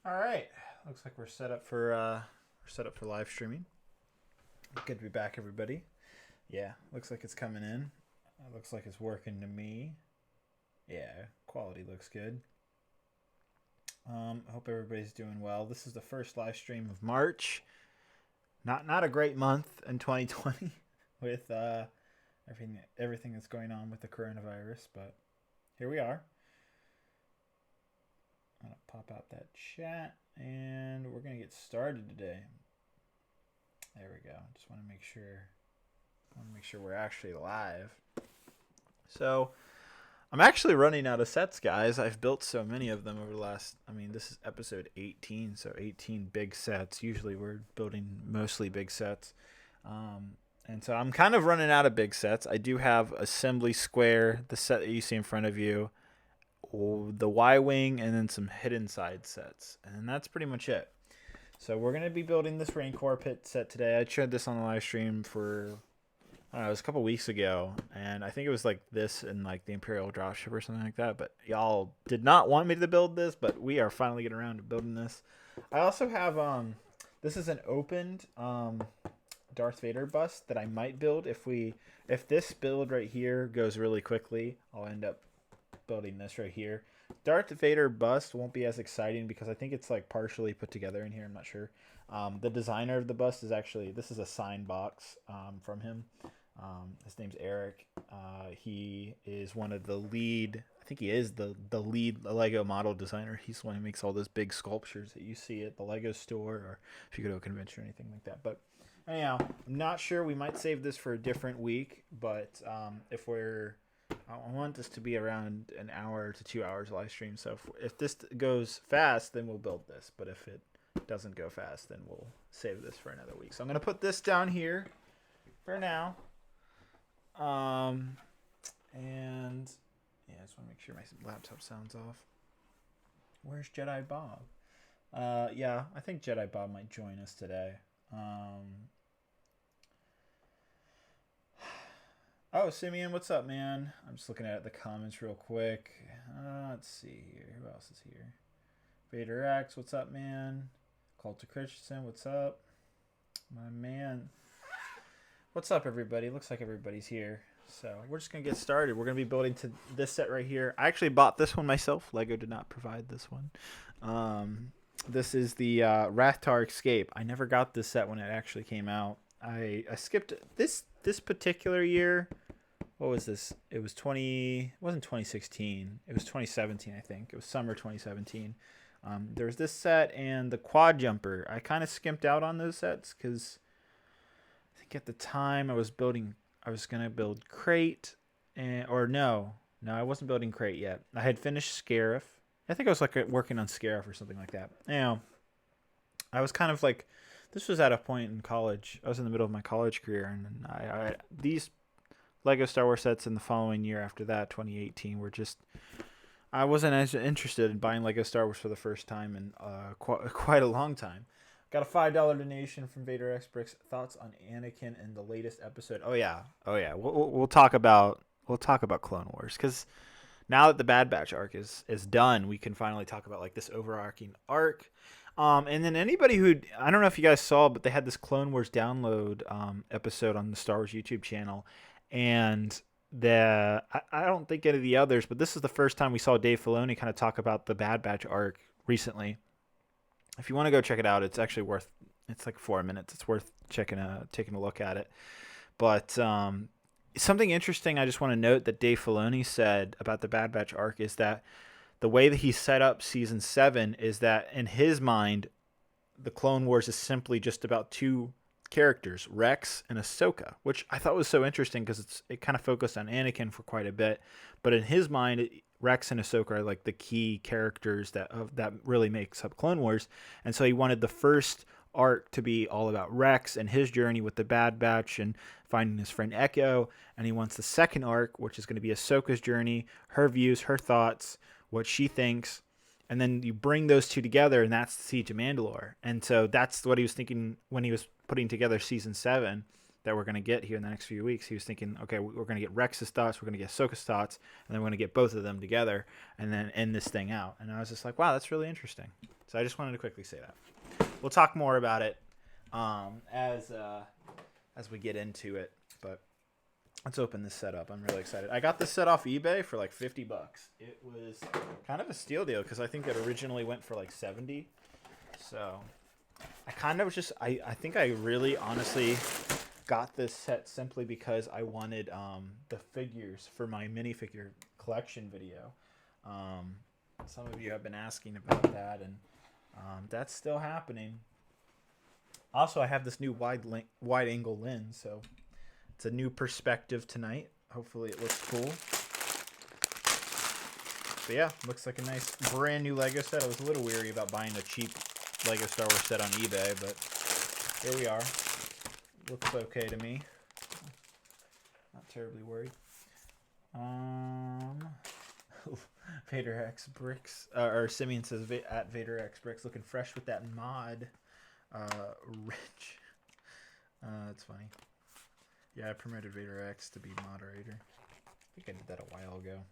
All right, looks like we're set up for live streaming. Good to be back, everybody. Yeah, looks like it's coming in. Looks like it's working to me. Yeah, quality looks good. I hope everybody's doing well. This is the first live stream of March. Not a great month in 2020 with everything that's going on with the coronavirus, but here we are. I'm gonna pop out that chat and we're gonna get started today. There we go. Just want to make sure we're actually live. So I'm actually running out of sets, guys. I've built so many of them over the last, this is episode 18, so 18 big sets. Usually we're building mostly big sets. And so I'm kind of running out of big sets. I do have Assembly Square, the set that you see in front of you, the Y-Wing, and then some hidden side sets. And that's pretty much it. So we're going to be building this Rancor pit set today. I showed this on the live stream for, I don't know, it was a couple weeks ago. And I think it was like this and like the Imperial dropship or something like that. But y'all did not want me to build this, but we are finally getting around to building this. I also have, this is an opened Darth Vader bust that I might build. If this build right here goes really quickly, I'll end up building this right here. Darth Vader bust won't be as exciting because I think it's like partially put together in here. I'm not sure. The designer of the bust is actually, this is a sign box from him. His name's Eric. He is one of the lead, I think he is the lead Lego model designer. He's the one who makes all those big sculptures that you see at the Lego store or if you go to a convention or anything like that. But anyhow, I'm not sure. We might save this for a different week, but I want this to be around an hour to 2 hours live stream. So if this goes fast, then we'll build this. But if it doesn't go fast, then we'll save this for another week. So I'm going to put this down here for now. And yeah, I just want to make sure my laptop sounds off. Where's Jedi Bob? Yeah, I think Jedi Bob might join us today. Oh, Simeon, what's up, man? I'm just looking at the comments real quick. Let's see here. Who else is here? Vader X, what's up, man? Cult to Christensen, what's up? My man. What's up, everybody? Looks like everybody's here. So we're just going to get started. We're going to be building to this set right here. I actually bought this one myself. Lego did not provide this one. This is the Rathtar Escape. I never got this set when it actually came out. I skipped this particular year. What was this? It wasn't 2016. It was 2017, I think. It was summer 2017. There was this set and the Quad Jumper. I kind of skimped out on those sets because I think at the time I was going to build Crate. I wasn't building Crate yet. I had finished Scarif. I think I was like working on Scarif or something like that. I was kind of like, this was at a point in college. I was in the middle of my college career, and I these Lego Star Wars sets in the following year after that, 2018, were just, I wasn't as interested in buying Lego Star Wears for the first time in quite a long time. Got a $5 donation from Vader X Brix. Thoughts on Anakin in the latest episode? Oh yeah. We'll talk about Clone Wars because now that the Bad Batch arc is done, we can finally talk about like this overarching arc. And then anybody who, I don't know if you guys saw, but they had this Clone Wars download episode on the Star Wars YouTube channel. And I don't think any of the others, but this is the first time we saw Dave Filoni kind of talk about the Bad Batch arc recently. If you want to go check it out, it's actually it's like 4 minutes. It's worth taking a look at it. But something interesting I just want to note that Dave Filoni said about the Bad Batch arc is that the way that he set up season 7 is that in his mind, the Clone Wars is simply just about two characters, Rex and Ahsoka, which I thought was so interesting because it kind of focused on Anakin for quite a bit. But in his mind, Rex and Ahsoka are like the key characters that really makes up Clone Wars. And so he wanted the first arc to be all about Rex and his journey with the Bad Batch and finding his friend Echo. And he wants the second arc, which is going to be Ahsoka's journey, her views, her thoughts, what she thinks, and then you bring those two together, and that's the Siege of Mandalore. And so that's what he was thinking when he was putting together season 7 that we're going to get here in the next few weeks. He was thinking, okay, we're going to get Rex's thoughts, we're going to get Ahsoka's thoughts, and then we're going to get both of them together and then end this thing out. And I was just like, wow, that's really interesting. So I just wanted to quickly say that. We'll talk more about it as we get into it. But let's open this set up. I'm really excited. I got this set off eBay for like $50. It was kind of a steal deal because I think it originally went for like 70. So I kind of just I think I really honestly got this set simply because I wanted the figures for my minifigure collection video. Some of you have been asking about that, and that's still happening. Also, I have this new wide angle lens, so it's a new perspective tonight. Hopefully it looks cool. But yeah, looks like a nice brand new Lego set. I was a little weary about buying a cheap Lego Star Wars set on eBay, but here we are. Looks okay to me. Not terribly worried. Vader X Brix, or Simeon says at Vader X Brix, looking fresh with that mod. Rich. That's funny. Yeah, I promoted Vader X to be moderator. I think I did that a while ago.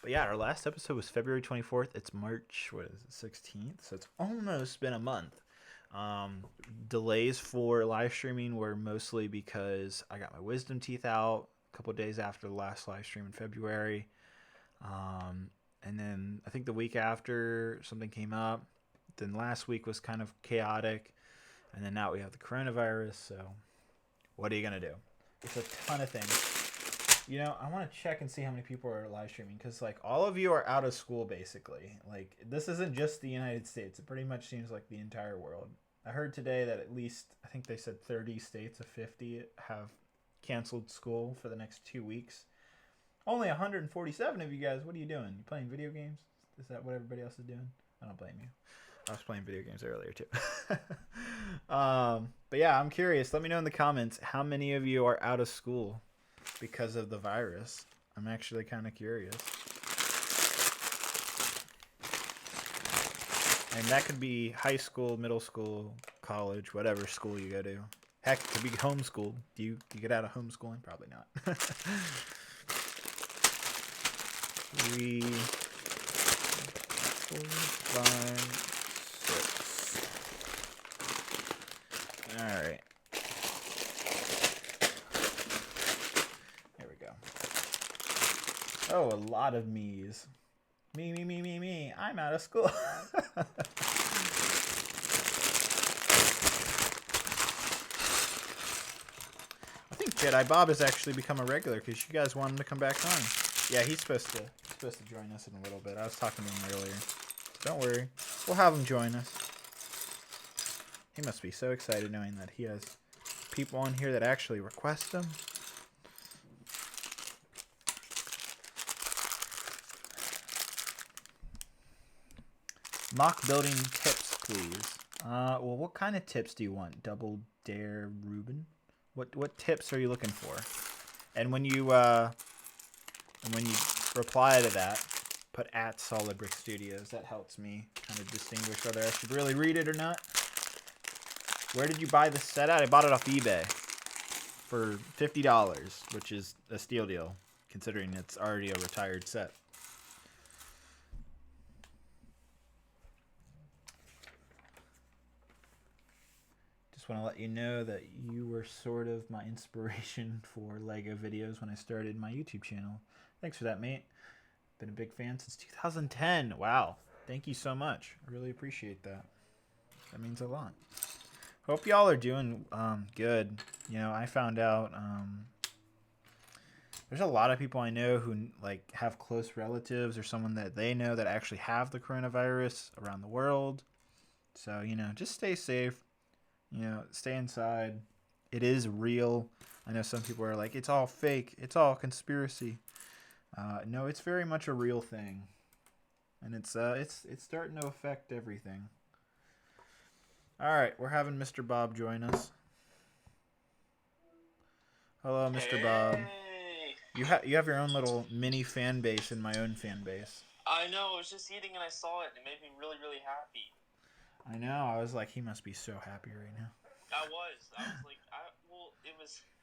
But yeah, our last episode was February 24th. It's March, 16th? So it's almost been a month. Delays for live streaming were mostly because I got my wisdom teeth out a couple days after the last live stream in February. And then I think the week after something came up. Then last week was kind of chaotic. And then now we have the coronavirus. So what are you going to do? It's a ton of things. You know, I want to check and see how many people are live streaming because, like, all of you are out of school, basically. Like, this isn't just the United States. It pretty much seems like the entire world. I heard today that at least, I think they said 30 states of 50 have canceled school for the next 2 weeks. Only 147 of you guys, what are you doing? You playing video games? Is that what everybody else is doing? I don't blame you. I was playing video games earlier, too. But yeah, I'm curious. Let me know in the comments how many of you are out of school because of the virus. I'm actually kind of curious. And that could be high school, middle school, college, whatever school you go to. Heck, it could be homeschooled. Do you get out of homeschooling? Probably not. 3, 4, 5, 6. All right. There we go. Oh, a lot of me's. Me. I'm out of school. I think Jedi Bob has actually become a regular because you guys want him to come back on. Yeah, he's supposed to join us in a little bit. I was talking to him earlier. Don't worry. We'll have him join us. He must be so excited knowing that he has people on here that actually request him. Mock building tips, please. Well, what kind of tips do you want? Double Dare Reuben? What tips are you looking for? And when you reply to that, put at Solid Brix Studios. That helps me kind of distinguish whether I should really read it or not. Where did you buy this set at? I bought it off eBay for $50, which is a steal deal considering it's already a retired set. Want to let you know that you were sort of my inspiration for Lego videos when I started my YouTube channel. Thanks for that, mate. Been a big fan since 2010. Wow. Thank you so much. I really appreciate that. That means a lot. Hope y'all are doing good. You know, I found out there's a lot of people I know who like have close relatives or someone that they know that actually have the coronavirus around the world. So, you know, just stay safe. You know, stay inside. It is real. I know some people are like, it's all fake. It's all conspiracy. No, it's very much a real thing, and it's starting to affect everything. All right, we're having Mr. Bob join us. Hello, Mr. Bob. You have your own little mini fan base and my own fan base. I know. I was just eating and I saw it, and it made me really, really happy. I know. I was like, he must be so happy right now. I was like,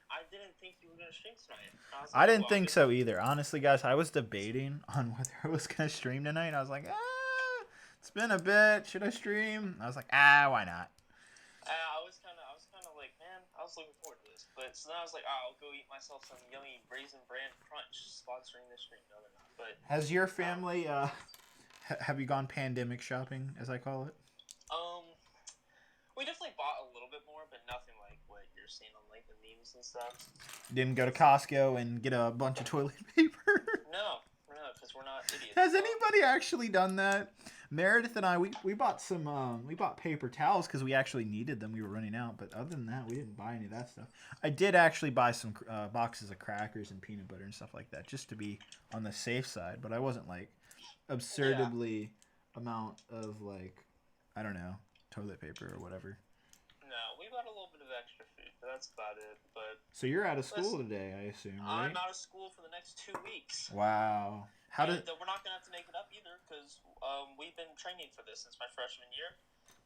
I didn't think you were going to stream tonight. I didn't think so either. Honestly, guys, I was debating on whether I was going to stream tonight. I was like, It's been a bit. Should I stream? I was like, why not? I was kind of like, man, I was looking forward to this. But so then I was like, I'll go eat myself some yummy Raisin Bran Crunch sponsoring this stream. No, they're not. But has your family, have you gone pandemic shopping, as I call it? We definitely bought a little bit more, but nothing like what you're seeing on like the memes and stuff. Didn't go to Costco and get a bunch of toilet paper? No, because we're not idiots. Has anybody actually done that? Meredith and I, we bought some, we bought paper towels because we actually needed them. We were running out, but other than that, we didn't buy any of that stuff. I did actually buy some boxes of crackers and peanut butter and stuff like that, just to be on the safe side. But I wasn't like absurdly amount of like, I don't know, toilet paper or whatever. No, we bought a little bit of extra food, but that's about it. But so you're out of school today, I assume, right? I'm out of school for the next 2 weeks. Wow. We're not gonna have to make it up either because we've been training for this since my freshman year.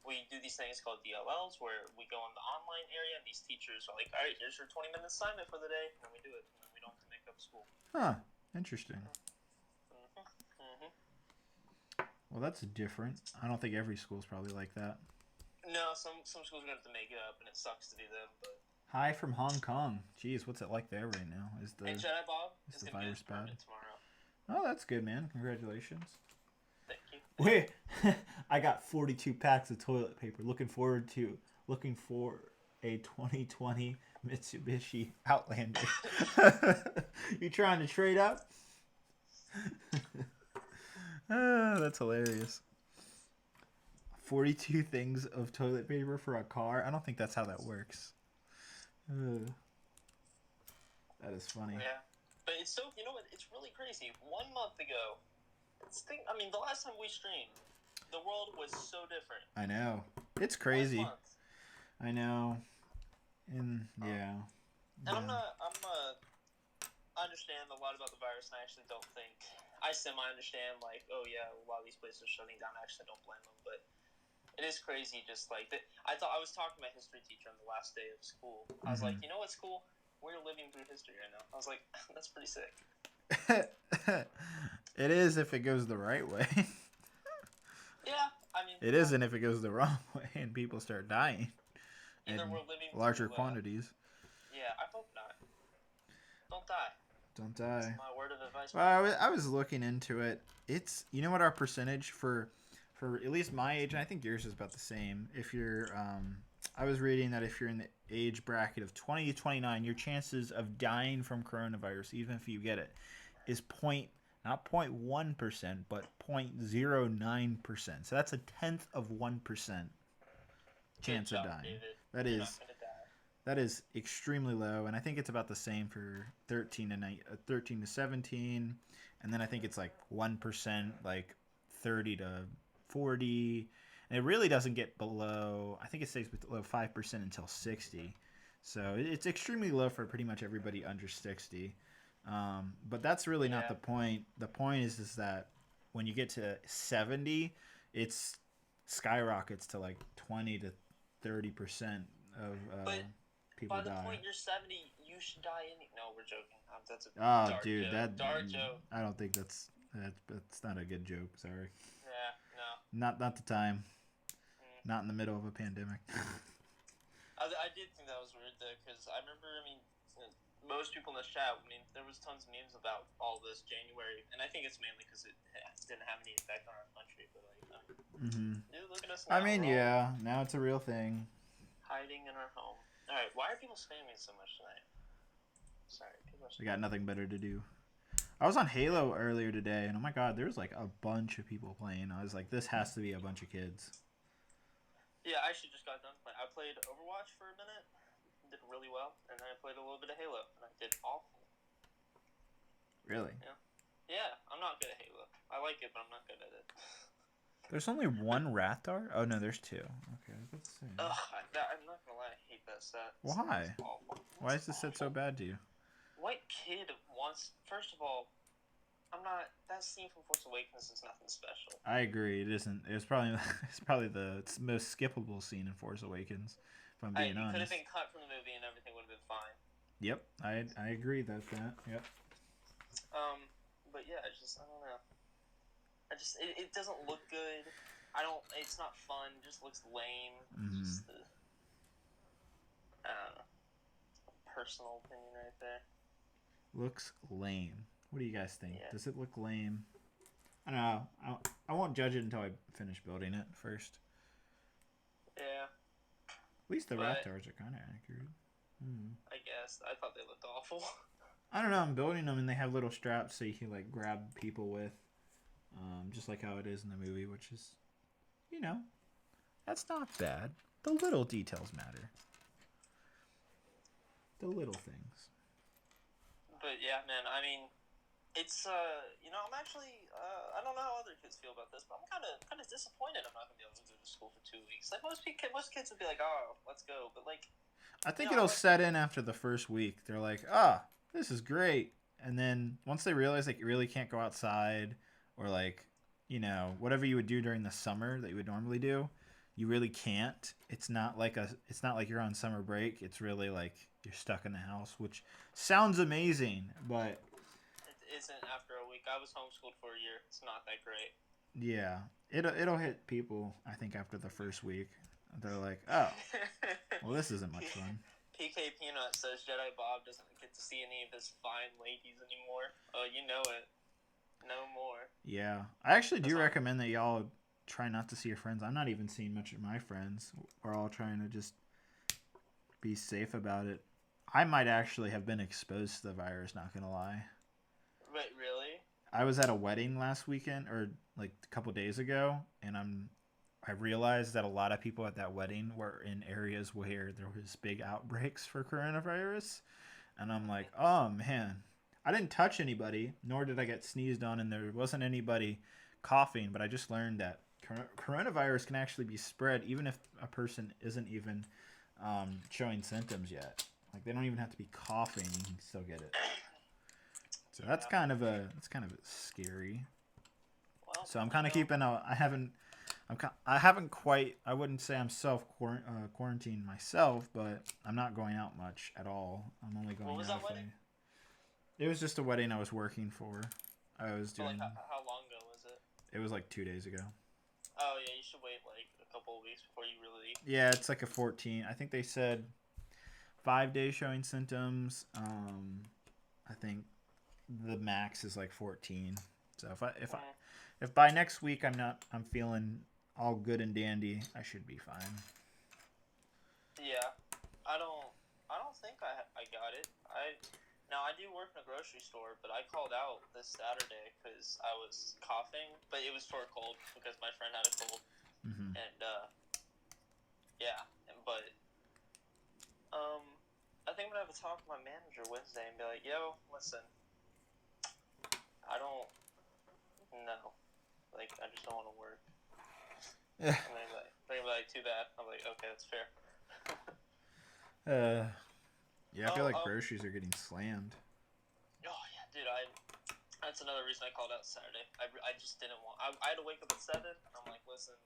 We do these things called DLLs where we go in the online area and these teachers are like, all right, here's your 20-minute assignment for the day, and then we do it, and then we don't have to make up school. Huh. Interesting. Well, that's different. I don't think every school's probably like that. No, some schools are gonna have to make it up, and it sucks to be them. But hi from Hong Kong. Jeez, what's it like there right now? And Jedi Bob is the gonna virus get bad tomorrow. Oh, that's good, man. Congratulations. Thank you. Wait, I got 42 packs of toilet paper. Looking for a 2020 Mitsubishi Outlander. You trying to trade up? That's hilarious. 42 things of toilet paper for a car? I don't think that's how that works. That is funny. Yeah. But it's so, you know what, it's really crazy. 1 month ago, the last time we streamed, the world was so different. I know. It's crazy. 1 month. I know. And, yeah. And I understand a lot about the virus, and I actually don't think, I semi-understand, like, oh yeah, a lot of these places are shutting down. I actually don't blame them, but it is crazy just like that. I was talking to my history teacher on the last day of school. I was like, you know what's cool? We're living through history right now. I was like, that's pretty sick. It is if it goes the right way. Yeah, it isn't if it goes the wrong way and people start dying in we're living larger quantities. Yeah, I hope not. Don't die. Don't die. That's my word of advice. Well, I was looking into it. It's, you know what our percentage for at least my age, and I think yours is about the same. If you're, I was reading that if you're in the age bracket of 20 to 29, your chances of dying from coronavirus, even if you get it, is not 0.1%, but 0.09%. So that's 1/10% chance of dying. David. That is extremely low, and I think it's about the same for 13 to 17, and then I think it's like 1%, like 30 to 40, and it really doesn't get below, I think it stays below 5% until 60, so it's extremely low for pretty much everybody under 60, but that's really not the point. The point is that when you get to 70, it's skyrockets to like 20 to 30% of people die. By the point you're 70, you should die no, we're joking. That's a dark joke. Dark joke. I don't think that's not a good joke. Sorry. Yeah, no. Not the time. Not in the middle of a pandemic. I did think that was weird though, because I remember, most people in the chat, there was tons of memes about all this January, and I think it's mainly because it didn't have any effect on our country, but dude, look at us now. Yeah, now it's a real thing. Hiding in our home. Alright, why are people spamming so much tonight? Sorry, people are We got nothing better to do. I was on Halo earlier today, and oh my god, there was like a bunch of people playing. I was like, this has to be a bunch of kids. Yeah, I actually just got done playing. I played Overwatch for a minute, did really well, and then I played a little bit of Halo, and I did awful. Really? Yeah, I'm not good at Halo. I like it, but I'm not good at it. There's only one Rathdar? Oh no, there's two. Okay, let's see. Ugh, I'm not gonna lie, I hate that set. Why? Why is this set so bad to you? What kid wants? First of all, that scene from Force Awakens is nothing special. I agree. It isn't. It's probably the most skippable scene in Force Awakens. If I'm being honest. It could have been cut from the movie and everything would have been fine. Yep, I agree that. Yep. But yeah, it's just I don't know. It doesn't look good. It's not fun. It just looks lame. Mm-hmm. Just I don't know. Personal opinion right there. Looks lame. What do you guys think? Yeah. Does it look lame? I don't know. I won't judge it until I finish building it first. Yeah. At least the rafters are kind of accurate. I guess. I thought they looked awful. I don't know. I'm building them and they have little straps so you can like grab people with, just like how it is in the movie, which is, that's not bad. The little details matter. The little things. But yeah, man. I mean, it's I'm actually I don't know how other kids feel about this, but I'm kind of disappointed I'm not gonna be able to go to school for 2 weeks. Like most kids would be like, oh, let's go, but like. I think it'll set in after the first week. They're like, this is great. And then once they realize like you really can't go outside or like, whatever you would do during the summer that you would normally do, you really can't. It's not like you're on summer break. It's really like you're stuck in the house, which sounds amazing, but it isn't after a week. I was homeschooled for a year. It's not that great. Yeah. It'll hit people, I think, after the first week. They're like, oh, well, this isn't much fun. PK Peanut says Jedi Bob doesn't get to see any of his fine ladies anymore. Oh, you know it. No more. Yeah. I actually do recommend that y'all try not to see your friends. I'm not even seeing much of my friends. We're all trying to just be safe about it. I might actually have been exposed to the virus, not going to lie. Wait, really? I was at a wedding last weekend, or like a couple days ago, and I realized that a lot of people at that wedding were in areas where there was big outbreaks for coronavirus. And I'm like, oh, man. I didn't touch anybody, nor did I get sneezed on, and there wasn't anybody coughing. But I just learned that coronavirus can actually be spread even if a person isn't even showing symptoms yet. Like, they don't even have to be coughing. You can still get it. So that's kind of scary. Well, so I'm kind of keeping I haven't quite, I wouldn't say I'm quarantined myself, but I'm not going out much at all. I'm only going out. What was that wedding? It was just a wedding I was working for. I was doing. Like, how long ago was it? It was like 2 days ago. Oh, yeah, you should wait like a couple of weeks before you really. Yeah, it's like a 14. I think they said 5 days showing symptoms. I think the max is like 14. So if by next week I'm feeling all good and dandy, I should be fine. Yeah, I don't think I got it. Now I do work in a grocery store, but I called out this Saturday because I was coughing, but it was for a cold because my friend had a cold, Mm-hmm. and but I think I'm gonna have to talk to my manager Wednesday and be like, yo, listen, I don't know, like I just don't want to work. Yeah. And they're like, too bad. I'm like, okay, that's fair. Yeah, I feel like groceries are getting slammed. Oh yeah, dude. That's another reason I called out Saturday. I just didn't want. I had to wake up at 7. And I'm like, listen,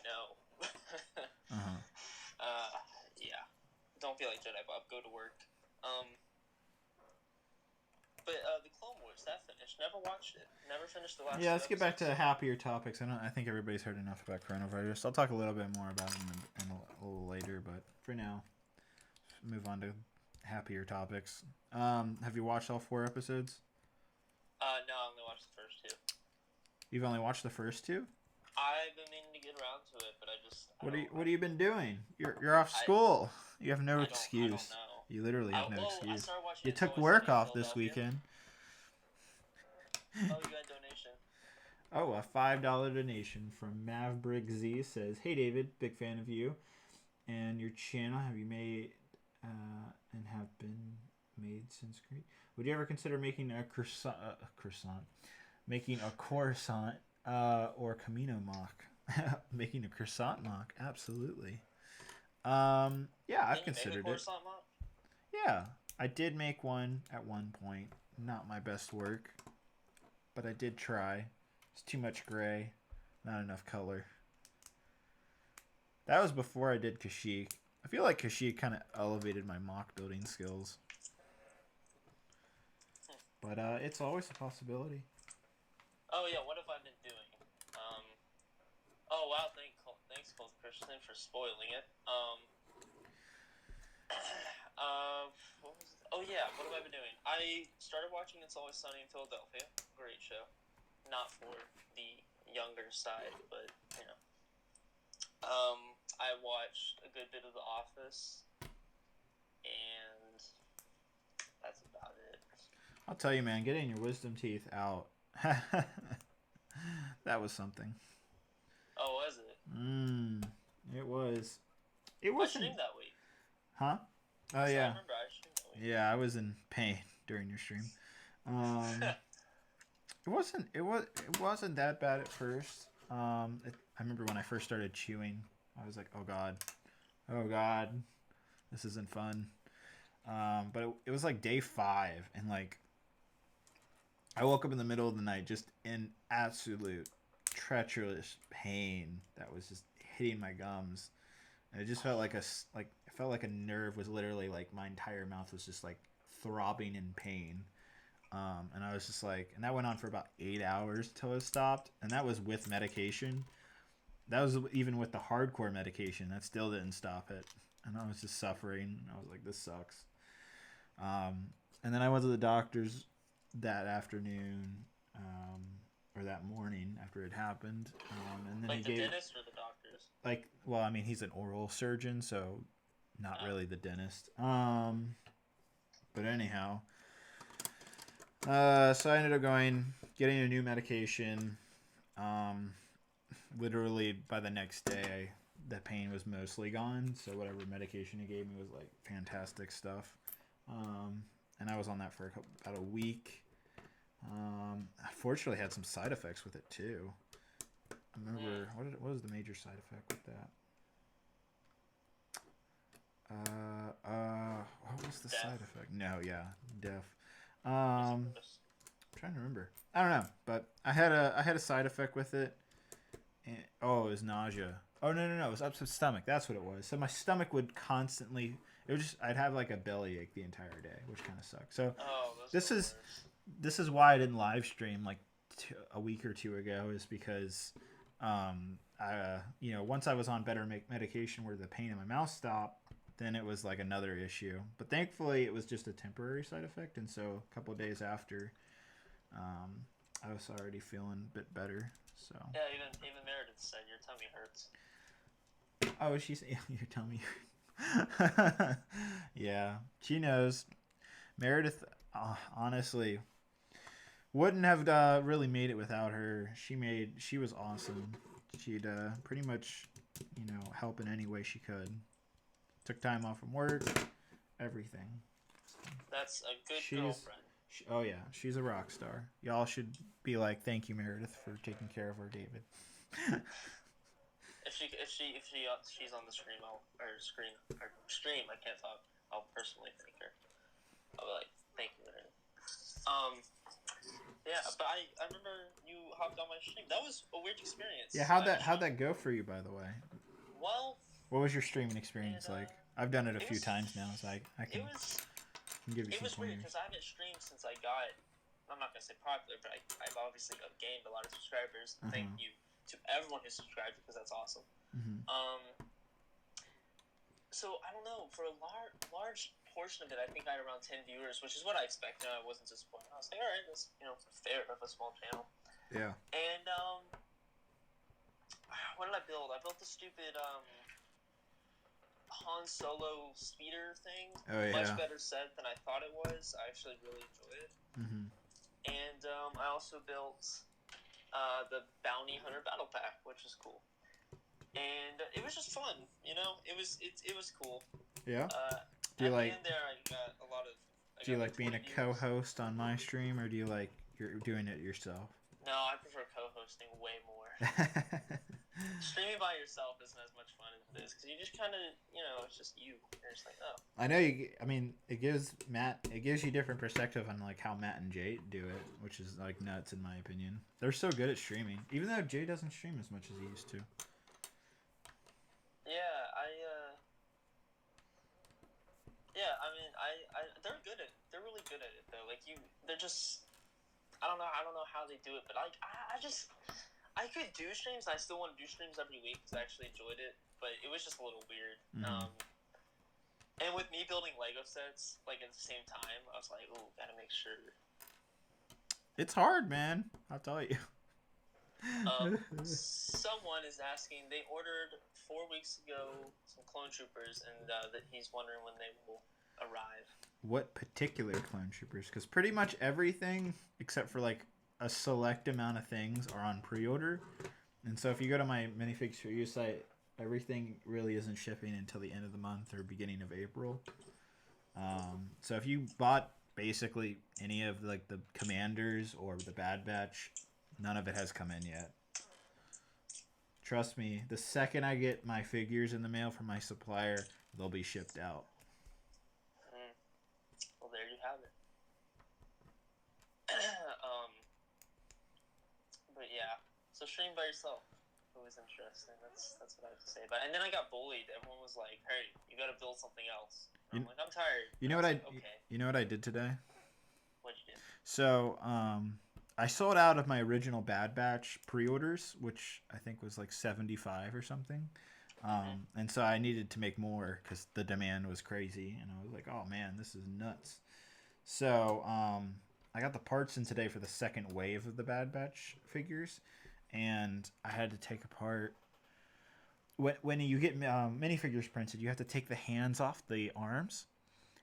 no. Uh-huh. Yeah. Don't feel like Jedi Bob. Go to work. But the Clone Wars, that finished. Never watched it. Never finished the last. Yeah, let's get back to happier topics. I think everybody's heard enough about coronavirus. I'll talk a little bit more about it in a little later, but for now, move on to happier topics. Have you watched all 4 episodes? No, I only watched the first 2. You've only watched the first 2? I've been meaning to get around to it, but What have you been doing? You're off school. You have no excuse. I don't know. You literally have no excuse. You took work off this weekend. Oh, you got a donation. Oh, a $5 donation from Maverick Z says, "Hey David, big fan of you and your channel. Have you made and have been made since great? Would you ever consider making a croissant, making a croissant or Camino mock? Making a croissant mock, absolutely. Yeah, I've considered it. Mock? Yeah, I did make one at one point. Not my best work, but I did try. It's too much gray, not enough color. That was before I did Kashyyyk. I feel like Kashyyyk kind of elevated my mock building skills. But it's always a possibility. Oh yeah, what have I been doing? Oh wow, thanks Colt Christensen for spoiling it. What was it? Oh yeah, what have I been doing? I started watching It's Always Sunny in Philadelphia. Great show. Not for the younger side, but you know. I watched a good bit of The Office, and that's about it. I'll tell you, man, getting your wisdom teeth out. That was something. Oh, was it? It was. It I wasn't. streamed that week. Huh? Oh So yeah. I remember I streamed that week. Yeah, I was in pain during your stream. It wasn't that bad at first. I remember when I first started chewing, I was like, oh god, this isn't fun. But it was like day 5, and like I woke up in the middle of the night just in absolute treacherous pain that was just hitting my gums, and it just felt like a nerve was literally like my entire mouth was just like throbbing in pain. And I was just like, and that went on for about 8 hours till it stopped, and that was with medication. That was even with the hardcore medication. That still didn't stop it, and I was just suffering. I was like, this sucks. And then I went to the doctor's that afternoon, or that morning after it happened. And then like he the gave, dentist or the doctors? like, well, I mean, he's an oral surgeon, so not really the dentist. But anyhow, so I ended up getting a new medication. Literally by the next day, the pain was mostly gone. So whatever medication he gave me was like fantastic stuff. And I was on that for about a week. I fortunately had some side effects with it too. I remember what was the major side effect with that? What was the side effect? No, yeah, deaf. I'm trying to remember. I don't know, but I had a side effect with it. And, it was nausea. Oh no, it was upset stomach. That's what it was. So my stomach would constantly. I'd have like a bellyache the entire day, which kind of sucks. So this is why I didn't live stream like a week or two ago, is because once I was on better medication where the pain in my mouth stopped, then it was like another issue. But thankfully it was just a temporary side effect, and so a couple of days after, I was already feeling a bit better. So yeah, even Meredith said your tummy hurts. Oh, she's your tummy. Yeah, she knows. Meredith, honestly, wouldn't have really made it without her. She was awesome. She'd pretty much, help in any way she could. Took time off from work, everything. That's a good girlfriend. Oh yeah, she's a rock star. Y'all should be like, thank you, Meredith, for taking care of our David. If she's on the stream, I can't talk. I'll personally thank her. I'll be like, thank you, Meredith. Yeah, but I remember you hopped on my stream. That was a weird experience. Yeah, how'd that go for you, by the way? Well, what was your streaming experience like? I've done it a few times now, so I can give you some pointers. It was weird because I haven't streamed since I got, I'm not going to say popular, but I've obviously gained a lot of subscribers. Thank you to everyone who subscribed, because that's awesome. So, I don't know, for a large portion of it, I think I had around 10 viewers, which is what I expected. I wasn't disappointed. I was like, alright, that's, fair of a small channel. Yeah. And, what did I build? I built the stupid, Han Solo speeder thing. Oh, yeah. Much better set than I thought it was. I actually really enjoyed it. And I also built the Bounty Hunter Battle Pack, which is cool. And it was just fun, It was cool. Yeah. Do you like? At the end there, I got a lot of. Do you like being a co-host on my stream, or do you like you're doing it yourself? No, I prefer co-hosting way more. Streaming by yourself isn't as much fun as it is, because you just kind of, it's just you. You're just like, oh. I know it gives you different perspective on like how Matt and Jay do it, which is like nuts in my opinion. They're so good at streaming, even though Jay doesn't stream as much as he used to. Yeah, I mean, they're good at. They're really good at it though. Like they're just. I don't know how they do it, but like I could do streams. I still want to do streams every week because I actually enjoyed it, but it was just a little weird. And with me building Lego sets like at the same time, I was like, oh, gotta make sure. It's hard, man. I'll tell you. Someone is asking. They ordered 4 weeks ago some clone troopers, and that he's wondering when they will arrive. What particular clone troopers? Because pretty much everything except for like a select amount of things are on pre-order, and so if you go to my Minifigure for You site, everything really isn't shipping until the end of the month or beginning of April. So if you bought basically any of like the Commanders or the Bad Batch, none of it has come in yet. Trust me, the second I get my figures in the mail from my supplier, they'll be shipped out. Well, there you have it. But yeah, so stream by yourself. It was interesting. That's what I have to say. But and then I got bullied. Everyone was like, "Hey, you got to build something else." I'm like, "I'm tired." You know what You know what I did today? What'd you do? So, I sold out of my original Bad Batch pre-orders, which I think was like 75 or something. And so I needed to make more because the demand was crazy. And I was like, oh man, this is nuts. So I got the parts in today for the second wave of the Bad Batch figures. And I had to take apart... When you get minifigures printed, you have to take the hands off the arms.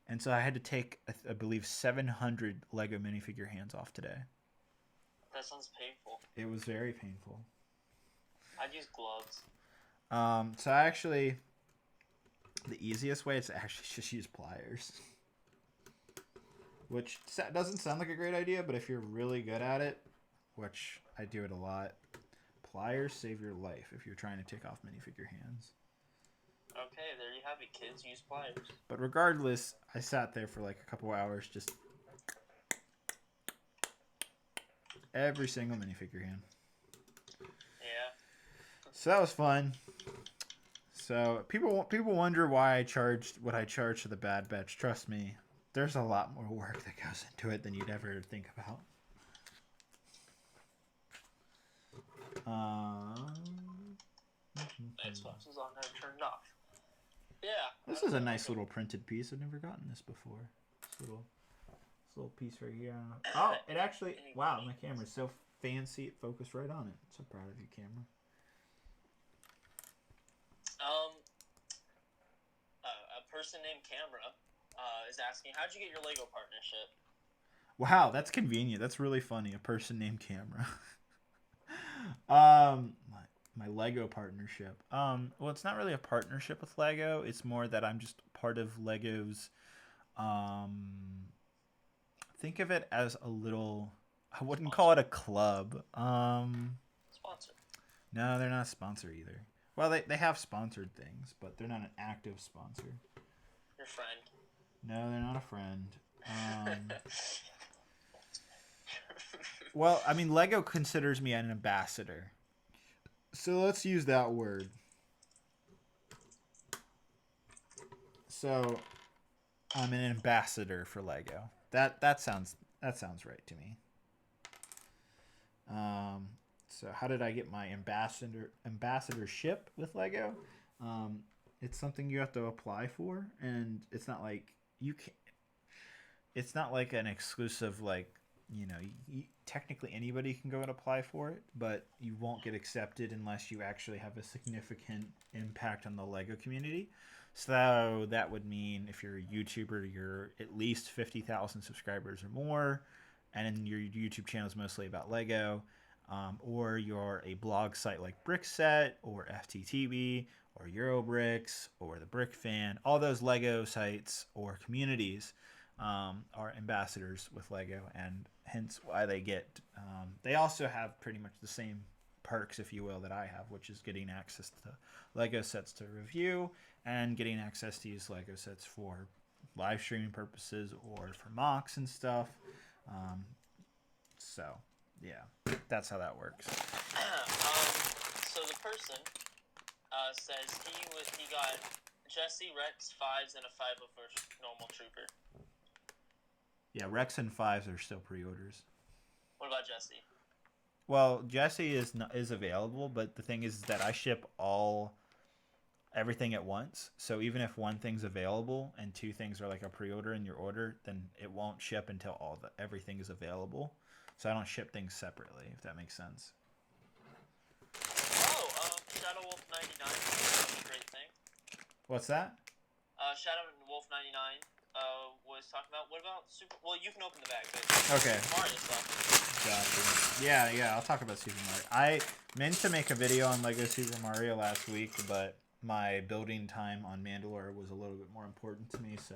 And so I had to take, I believe, 700 Lego minifigure hands off today. That sounds painful. It was very painful. I'd use gloves. So actually, the easiest way is to actually just use pliers. Which doesn't sound like a great idea, but if you're really good at it, which I do it a lot, pliers save your life if you're trying to take off minifigure hands. Okay, there you have it, kids. Use pliers. But regardless, I sat there for like a couple hours just... every single minifigure hand. Yeah. So that was fun. So people wonder why I charged what I charged for the Bad Batch. Trust me, there's a lot more work that goes into it than you'd ever think about. Xbox is on now, turned off. Yeah. This is a nice little printed piece. I've never gotten this before. This little piece right here. Oh, it actually... wow, my camera's so fancy. It focused right on it. So proud of you, camera. A person named Camera is asking, how'd you get your Lego partnership? Wow, that's convenient. That's really funny. A person named Camera. My Lego partnership. Well, it's not really a partnership with Lego. It's more that I'm just part of Lego's... think of it as a little... I wouldn't call it a club. Sponsor. No, they're not a sponsor either. Well, they have sponsored things, but they're not an active sponsor. Your friend. No, they're not a friend. Well, I mean, Lego considers me an ambassador. So let's use that word. So I'm an ambassador for Lego. That sounds right to me. So how did I get my ambassadorship with Lego? It's something you have to apply for, and it's not like you can. It's not like an exclusive, like, you know, technically anybody can go and apply for it, but you won't get accepted unless you actually have a significant impact on the Lego community. So that would mean if you're a YouTuber, you're at least 50,000 subscribers or more, and your YouTube channel is mostly about Lego, or you're a blog site like Brix or FTTV or Eurobricks or the Brick Fan. All those Lego sites or communities are ambassadors with Lego, and hence why they get... they also have pretty much the same perks, if you will, that I have, which is getting access to Lego sets to review and getting access to use Lego sets for live streaming purposes or for MOCs and stuff. So, yeah, that's how that works. So the person says he got Jesse, Rex, 5s, and a 501st normal trooper. Yeah, Rex and 5s are still pre-orders. What about Jesse? Well, Jesse is available, but the thing is that I ship everything at once. So even if one thing's available and two things are like a pre-order in your order, then it won't ship until everything is available. So I don't ship things separately, if that makes sense. Oh, Shadow Wolf 99 is a great thing. What's that? Shadow Wolf 99 was talking about. What about Super? Well, you can open the bag. But Okay. Mario stuff. Gotcha. Yeah. I'll talk about Super Mario. I meant to make a video on Lego Super Mario last week, but my building time on Mandalore was a little bit more important to me, so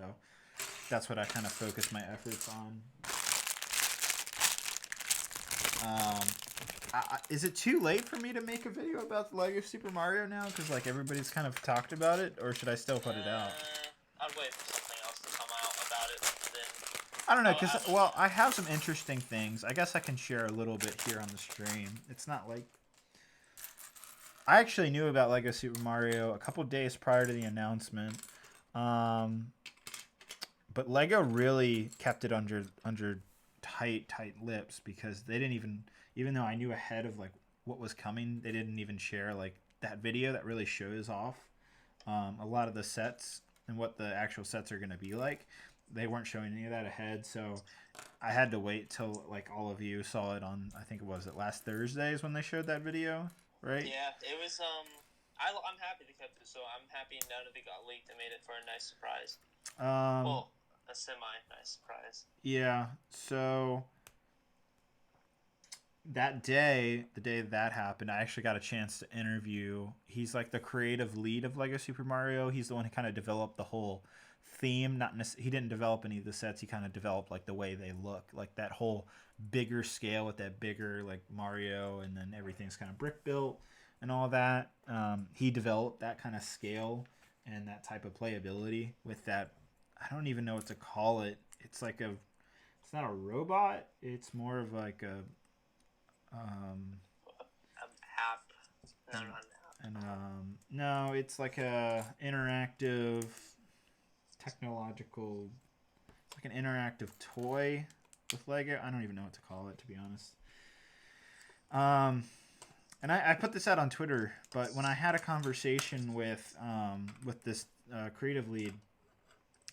that's what I kind of focused my efforts on. Is it too late for me to make a video about Lego Super Mario now? Because like everybody's kind of talked about it, or should I still put it out? I'd wait for something else to come out about it. Then I don't know, because well, I have some interesting things. I guess I can share a little bit here on the stream. It's not like I actually knew about Lego Super Mario a couple days prior to the announcement, but Lego really kept it under tight lips because they didn't even though I knew ahead of like what was coming, they didn't even share like that video that really shows off a lot of the sets and what the actual sets are going to be like. They weren't showing any of that ahead, so I had to wait till like all of you saw it on, I think it was last Thursday is when they showed that video, right? Yeah, it was I'm happy they kept it, so I'm happy none of it got leaked and made it for a nice surprise. Well, a semi-nice surprise. Yeah, so that day, the day that happened, I actually got a chance to interview. He's like the creative lead of Lego Super Mario. He's the one who kind of developed the whole theme. He didn't develop any of the sets. He kind of developed like the way they look, like that whole bigger scale with that bigger like Mario, and then everything's kind of brick built and all that. He developed that kind of scale and that type of playability with that. I don't even know what to call it. It's like it's not a robot. It's more of like a app. No, it's like a interactive technological. It's like an interactive toy with Lego. I don't even know what to call it, to be honest. And I put this out on Twitter, but when I had a conversation with this creative lead,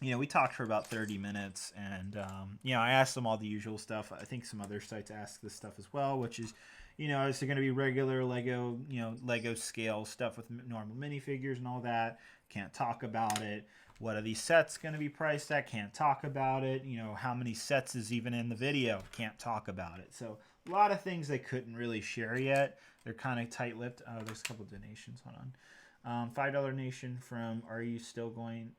we talked for about 30 minutes, and I asked them all the usual stuff. I think some other sites ask this stuff as well, which is, is it going to be regular Lego, Lego scale stuff with normal minifigures and all that? Can't talk about it. What are these sets going to be priced at? Can't talk about it. How many sets is even in the video? Can't talk about it. So a lot of things they couldn't really share yet. They're kind of tight-lipped. Oh, there's a couple donations. Hold on. $5 donation from Are You Still Going...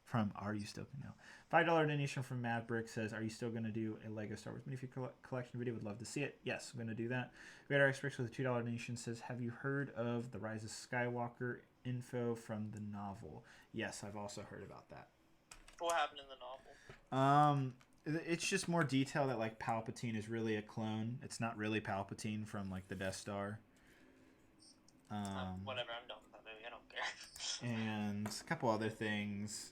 from Are You Still Going... No. $5 donation from Matt Brix says, are you still going to do a Lego Star Wars minifigure collection video? Would love to see it. Yes, I'm going to do that. Radar Brix with a $2 donation says, have you heard of the Rise of Skywalker info from the novel? Yes, I've also heard about that. What happened in the novel? It's just more detail that like Palpatine is really a clone. It's not really Palpatine from like the Death Star. Whatever, I'm done with that movie. I don't care. And a couple other things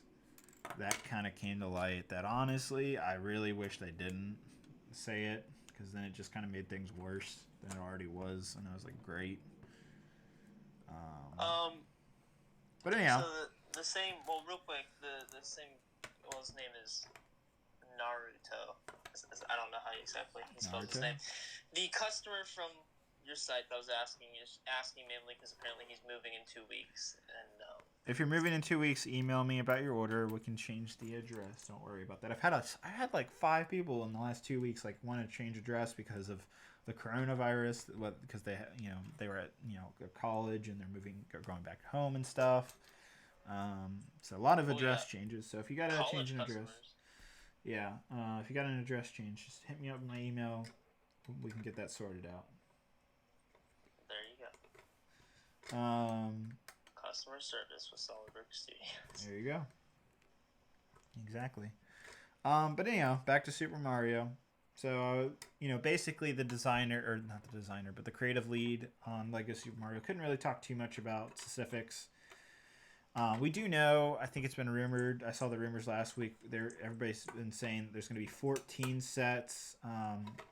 that kind of came to light that honestly I really wish they didn't say it, because then it just kind of made things worse than it already was, and I was like, great. But anyhow. So the same. Well, real quick, the same. Well, his name is Naruto. I don't know how exactly he spells his name. The customer from your site that was asking mainly because apparently he's moving in 2 weeks, and if you're moving in 2 weeks, email me about your order. We can change the address. Don't worry about that. I had like 5 people in the last 2 weeks like want to change address because of the coronavirus. Because they were at college and they're going back home and stuff. So a lot of address changes. So if you got to change an address, if you got an address change, just hit me up in my email. We can get that sorted out. There you go. Customer service with Brix Studios. There you go. Exactly. But anyhow, back to Super Mario. So, basically the designer, or not the designer, but the creative lead on Lego Super Mario couldn't really talk too much about specifics. We do know. I think it's been rumored. I saw the rumors last week. Everybody's been saying there's going to be 14 sets,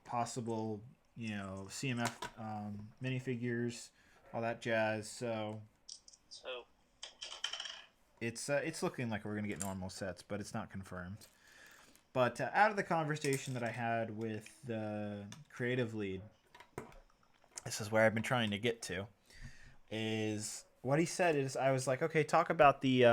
possible, CMF minifigures, all that jazz. So it's looking like we're going to get normal sets, but it's not confirmed. But out of the conversation that I had with the creative lead, this is where I've been trying to get to, is what he said is, I was like, okay, talk about the,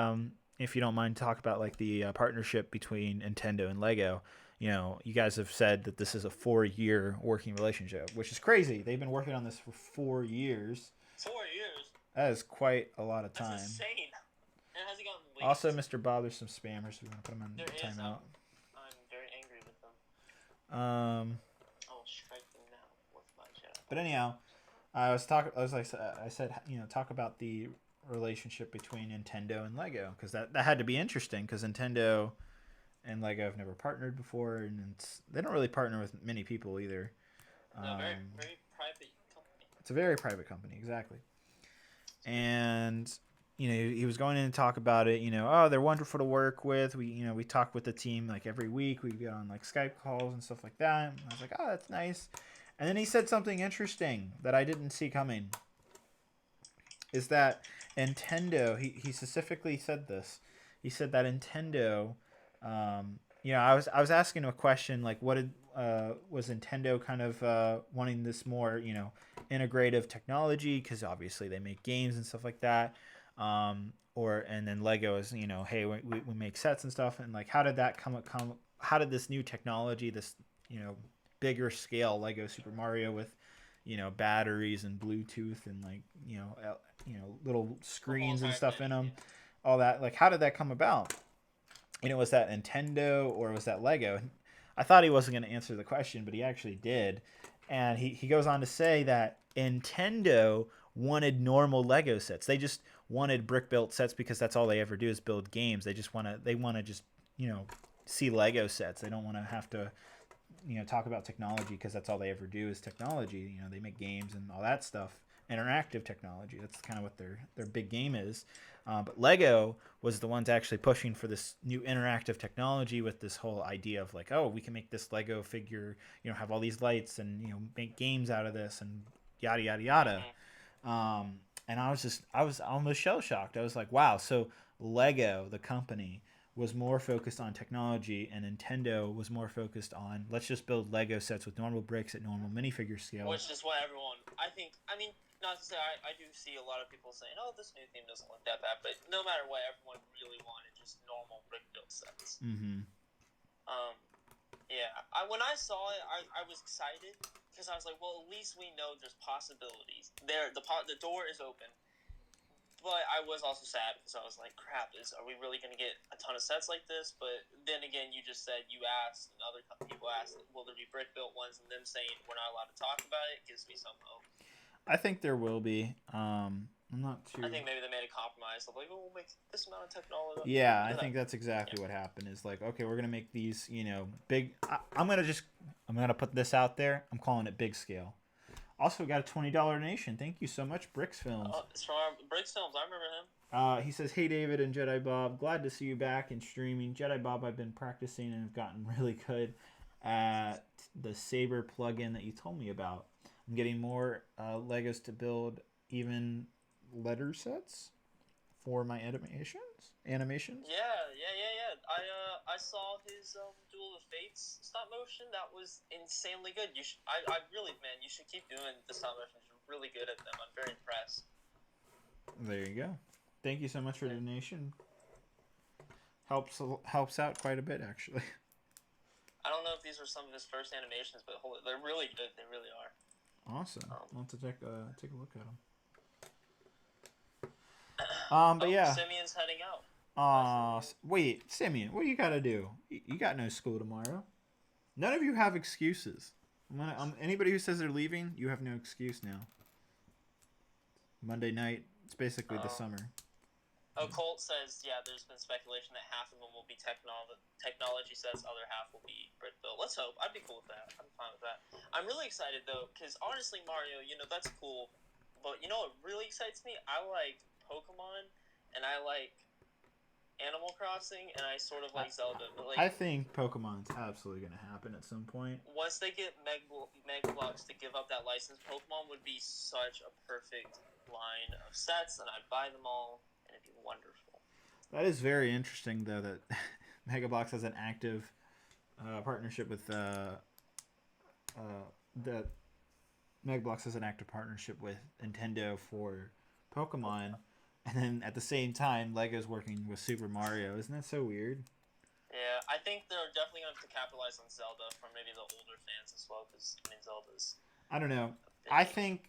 if you don't mind, talk about like the partnership between Nintendo and Lego. You guys have said that this is a 4-year working relationship, which is crazy. They've been working on this for 4 years. 4 years? That is quite a lot of time. That's insane. And has it gotten leaked? Also, Mr. Bob, there's some spammers. We're going to put them on timeout. I'm very angry with them. I will strike them now with my Jedi. But anyhow, I said, talk about the relationship between Nintendo and Lego, because that had to be interesting, because Nintendo and Lego have never partnered before, and they don't really partner with many people either. No, very, very private company. It's a very private company, exactly. And he was going in to talk about it. Oh, they're wonderful to work with. We talk with the team like every week. We get on like Skype calls and stuff like that. And I was like, oh, that's nice. And then he said something interesting that I didn't see coming. Is that Nintendo? He specifically said this. He said that Nintendo. I was asking him a question like, what was Nintendo kind of wanting this more integrative technology, because obviously they make games and stuff like that. And then Lego is, hey, we make sets and stuff, and like, how did that come? How did this new technology, this bigger scale Lego Super Mario with, batteries and Bluetooth and like, little screens and stuff in them, all that, like, how did that come about? Was that Nintendo or was that Lego? I thought he wasn't going to answer the question, but he actually did. And he goes on to say that Nintendo wanted normal Lego sets. They just wanted brick built sets because that's all they ever do is build games. They want to just see Lego sets. They don't want to have to talk about technology, because that's all they ever do is technology. They make games and all that stuff, interactive technology. That's kind of what their big game is. But Lego was the ones actually pushing for this new interactive technology, with this whole idea of like, oh, we can make this Lego figure, have all these lights and make games out of this and yada yada yada. And I was almost shell shocked. I was like, wow. So Lego, the company, was more focused on technology, and Nintendo was more focused on, let's just build Lego sets with normal bricks at normal minifigure scale. Which is what everyone, I mean, not to say, I do see a lot of people saying, oh, this new theme doesn't look that bad, but no matter what, everyone really wanted just normal brick built sets. Mm-hmm. Yeah, when I saw it, I was excited, because I was like, well, at least we know there's possibilities. The door is open. But I was also sad, because I was like, crap, are we really going to get a ton of sets like this? But then again, you just said, you asked, and other people asked, will there be brick-built ones? And them saying we're not allowed to talk about it gives me some hope. I think there will be. I'm not too... I think maybe they made a compromise. They're like, oh, we'll make this amount of technology. Yeah, I think that's exactly what happened. Is like, okay, we're going to make these, big... I'm going to put this out there. I'm calling it big scale. Also got a $20 donation. Thank you so much, Brix Films. It's from Brix Films. I remember him. He says, hey, David and Jedi Bob. Glad to see you back in streaming. Jedi Bob, I've been practicing and have gotten really good at the Saber plugin that you told me about. I'm getting more Legos to build even letter sets for my animations. Yeah. I saw his Duel of Fates stop motion. That was insanely good. You should keep doing the stop motions. You're really good at them. I'm very impressed. There you go. Thank you so much for the donation. Helps out quite a bit, actually. I don't know if these are some of his first animations, but they're really good. They really are. Awesome. I'll have to take a look at them. But yeah. Simeon's heading out. Wait, Simeon, what do you gotta do? You got no school tomorrow. None of you have excuses. Anybody who says they're leaving, you have no excuse now. Monday night, it's basically the summer. Oh, Colt says, yeah, there's been speculation that half of them will be technology sets, other half will be brick built. Let's hope. I'd be cool with that. I'm fine with that. I'm really excited, though, because honestly, Mario, that's cool. But you know what really excites me? I like Pokemon, and I like Animal Crossing, and I sort of like Zelda. But like, I think Pokemon's absolutely gonna happen at some point. once they get Mega Bloks to give up that license, Pokemon would be such a perfect line of sets, and I'd buy them all, and it'd be wonderful. That is very interesting, though, that Mega Bloks has an active partnership with the Mega Bloks has an active partnership with Nintendo for Pokemon. And then at the same time, Lego's working with Super Mario. Isn't that so weird? Yeah, I think they're definitely going to have to capitalize on Zelda for maybe the older fans as well, because, I mean, Zelda's... I don't know. I think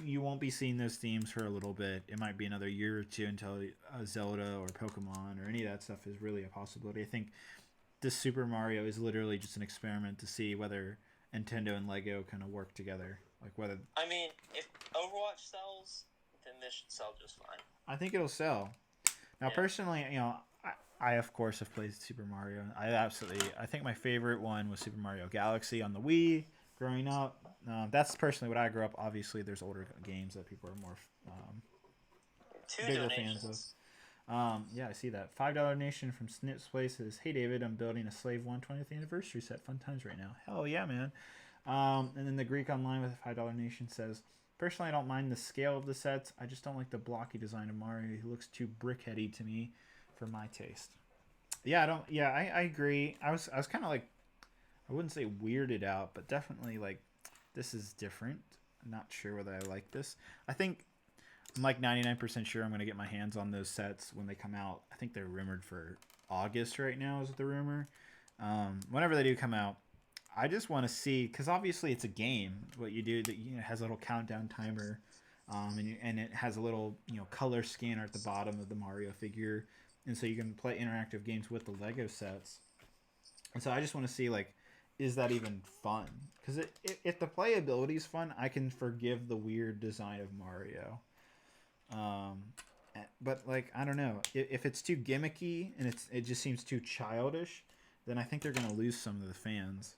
you won't be seeing those themes for a little bit. It might be another year or two until Zelda or Pokemon or any of that stuff is really a possibility. I think this Super Mario is literally just an experiment to see whether Nintendo and Lego kind of work together. Like whether... I mean, if Overwatch sells, then this should sell just fine. I think it'll sell. Now, personally, I of course have played Super Mario. I think my favorite one was Super Mario Galaxy on the Wii growing up. That's personally what I grew up. Obviously, there's older games that people are more bigger fans of. Yeah, I see that. $5 donation from Snips Play says, "Hey David, I'm building a Slave 1 20th anniversary set. Fun times right now." Hell yeah, man. And then the Greek Online with a $5 donation says, "Personally, I don't mind the scale of the sets. I just don't like the blocky design of Mario. He looks too brick-heady to me for my taste." Yeah, I agree. I was kind of like, I wouldn't say weirded out, but definitely like, this is different. I'm not sure whether I like this. I think I'm like 99% sure I'm going to get my hands on those sets when they come out. I think they're rumored for August right now is the rumor. Whenever they do come out, I just want to see, because obviously it's a game. What you do, that it has a little countdown timer, and it has a little color scanner at the bottom of the Mario figure, and so you can play interactive games with the Lego sets. And so I just want to see, like, is that even fun? Because if the playability is fun, I can forgive the weird design of Mario. But like, I don't know, if it's too gimmicky and it just seems too childish, then I think they're gonna lose some of the fans.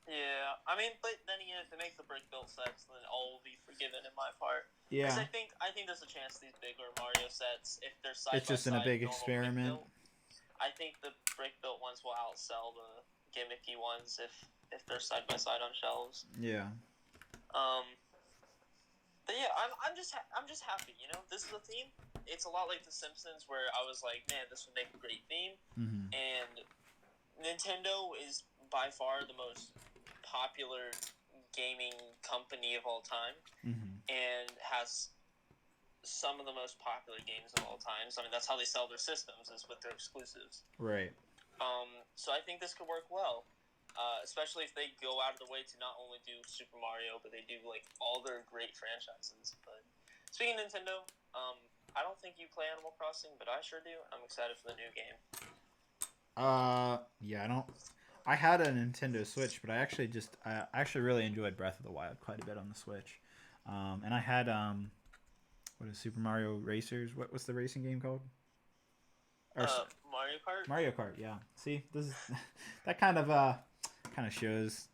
Yeah, I mean, but then again, if they make the brick-built sets, then all will be forgiven in my part. Yeah. Because I think there's a chance these bigger Mario sets, if they're side it's just in a big experiment. I think the brick-built ones will outsell the gimmicky ones if they're side by side on shelves. Yeah. But yeah, I'm just happy. This is a theme. It's a lot like The Simpsons, where I was like, man, this would make a great theme. Mm-hmm. And Nintendo is by far the most popular gaming company of all time, and has some of the most popular games of all time. So I mean, that's how they sell their systems, is with their exclusives. Right. So I think this could work well, especially if they go out of their way to not only do Super Mario, but they do like all their great franchises. But speaking of Nintendo, I don't think you play Animal Crossing, but I sure do. I'm excited for the new game. Yeah, I don't. I had a Nintendo Switch, but I actually really enjoyed Breath of the Wild quite a bit on the Switch. And I had what is Super Mario Racers? What's the racing game called? Mario Kart. Mario Kart, yeah. See, this is that kind of shows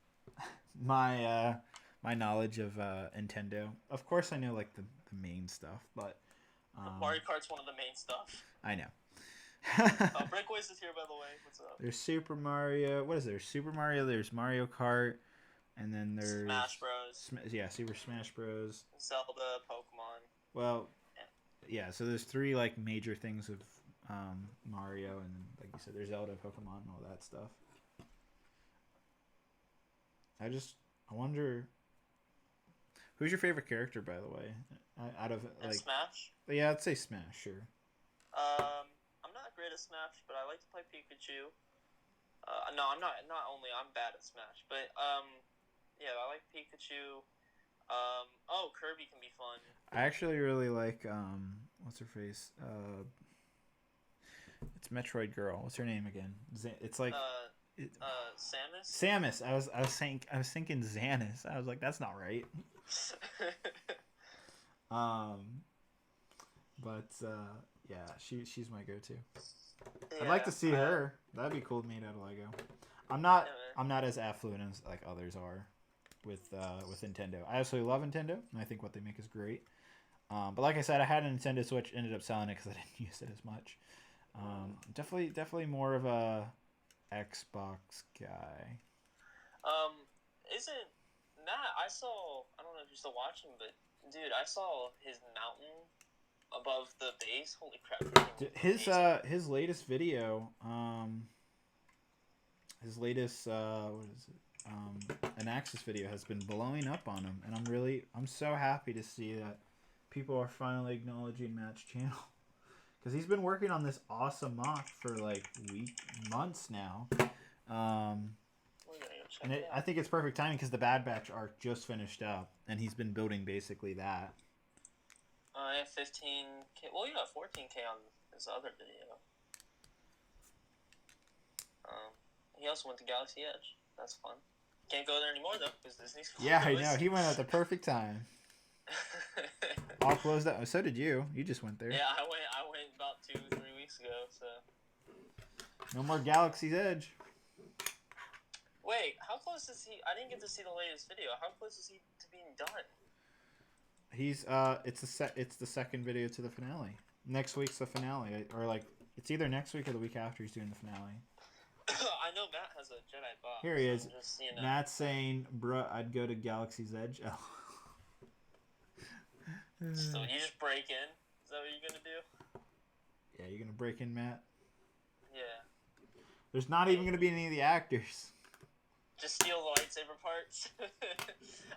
my my knowledge of Nintendo. Of course, I know like the main stuff, but Mario Kart's one of the main stuff. I know. Breakaways is here, by the way. What's up? There's Super Mario. What is there? Super Mario. There's Mario Kart, and then there's Smash Bros. Super Smash Bros. Zelda, Pokemon. Well, yeah. So there's three like major things of Mario, and like you said, there's Zelda, Pokemon, and all that stuff. I wonder, who's your favorite character, by the way, out of like Smash? Yeah, I'd say Smash, sure. I'm not great at Smash, but I like to play Pikachu. No, I'm not. Not only I'm bad at Smash, but yeah, I like Pikachu. Kirby can be fun. I actually really like what's her face? It's Metroid Girl. What's her name again? It's like Samus. Samus. I was thinking Xanis. I was like, that's not right. But yeah, she's my go-to. Yeah, I'd like to see her. That'd be cool, made out of Lego. I'm not as affluent as like others are with Nintendo. I absolutely love Nintendo, and I think what they make is great. But like I said, I had a Nintendo Switch, ended up selling it because I didn't use it as much. Definitely more of a Xbox guy. Isn't Matt? I don't know if you're still watching, but dude, I saw his mountain above the base. Holy crap! His latest video, what is it? An Axis video has been blowing up on him, and I'm so happy to see that people are finally acknowledging Matt's channel. Because he's been working on this awesome mock for like months now. And I think it's perfect timing because the Bad Batch arc just finished up, and he's been building basically that. I have 15K. Well, you got 14K on his other video. He also went to Galaxy Edge. That's fun. Can't go there anymore though because Disney's closed. Yeah, I know. He went at the perfect time. All closed up. So did you. You just went there. Yeah, I went about 2-3 weeks ago. So. No more Galaxy's Edge. Wait, how close is he? I didn't get to see the latest video. How close is he to being done? He's it's the second video to the finale. Next week's the finale, or like it's either next week or the week after he's doing the finale. I know Matt has a Jedi Bob. Here he is. Just, Matt's saying, "Bruh, I'd go to Galaxy's Edge." So you just break in? Is that what you're gonna do? Yeah, you're gonna break in, Matt. Yeah. There's not even gonna be any of the actors. Just steal the lightsaber parts.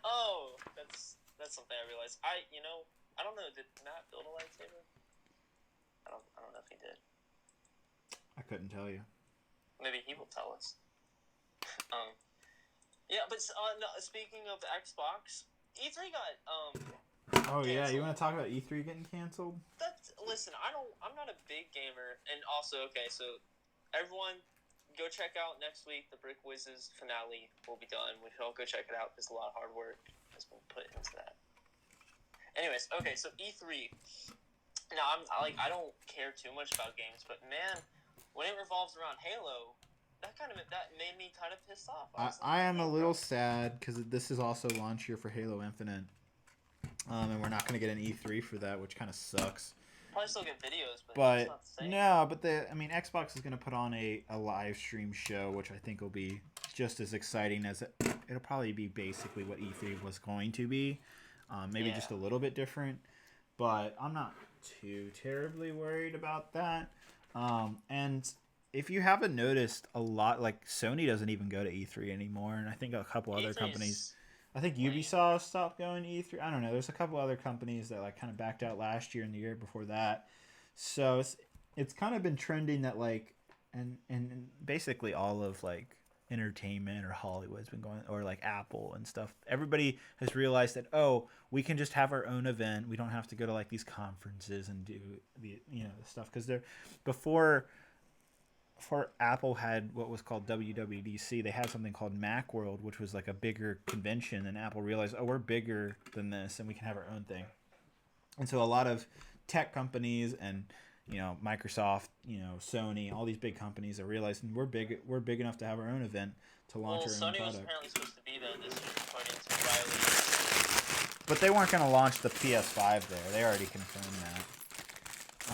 Oh, that's something I realized. I don't know. Did Matt build a lightsaber? I don't know if he did. I couldn't tell you. Maybe he will tell us. Yeah, but no, speaking of the Xbox, E3 got Oh canceled. yeah, you want to talk about E3 getting canceled? Listen, I'm not a big gamer, and also so everyone. Go check out next week. The Brick Wiz's finale will be done. We should all go check it out because a lot of hard work has been put into that. Anyways, okay, so E3. Now I don't care too much about games, but man, when it revolves around Halo, that made me kind of pissed off. I am a little sad because this is also launch year for Halo Infinite, and we're not going to get an E3 for that, which kind of sucks. Probably still get videos, but it's not the same. No, but Xbox is going to put on a live stream show, which I think will be just as exciting as it'll probably be basically what E3 was going to be, maybe just a little bit different, but I'm not too terribly worried about that. And if you haven't noticed, a lot like Sony doesn't even go to E3 anymore, and I think a couple other companies. I think Ubisoft stopped going to E3. I don't know. There's a couple other companies that like kind of backed out last year and the year before that. So it's kind of been trending that like, and basically all of like entertainment or Hollywood's been going, or like Apple and stuff. Everybody has realized that, oh, we can just have our own event. We don't have to go to like these conferences and do the the stuff because before Apple had what was called WWDC. They had something called Macworld, which was like a bigger convention, and Apple realized, oh, we're bigger than this, and we can have our own thing. And so a lot of tech companies and Microsoft, Sony, all these big companies are realizing we're big enough to have our own event to launch our own product. Sony was apparently supposed to be there this year, according to Riley. But they weren't going to launch the PS5 there. They already confirmed that.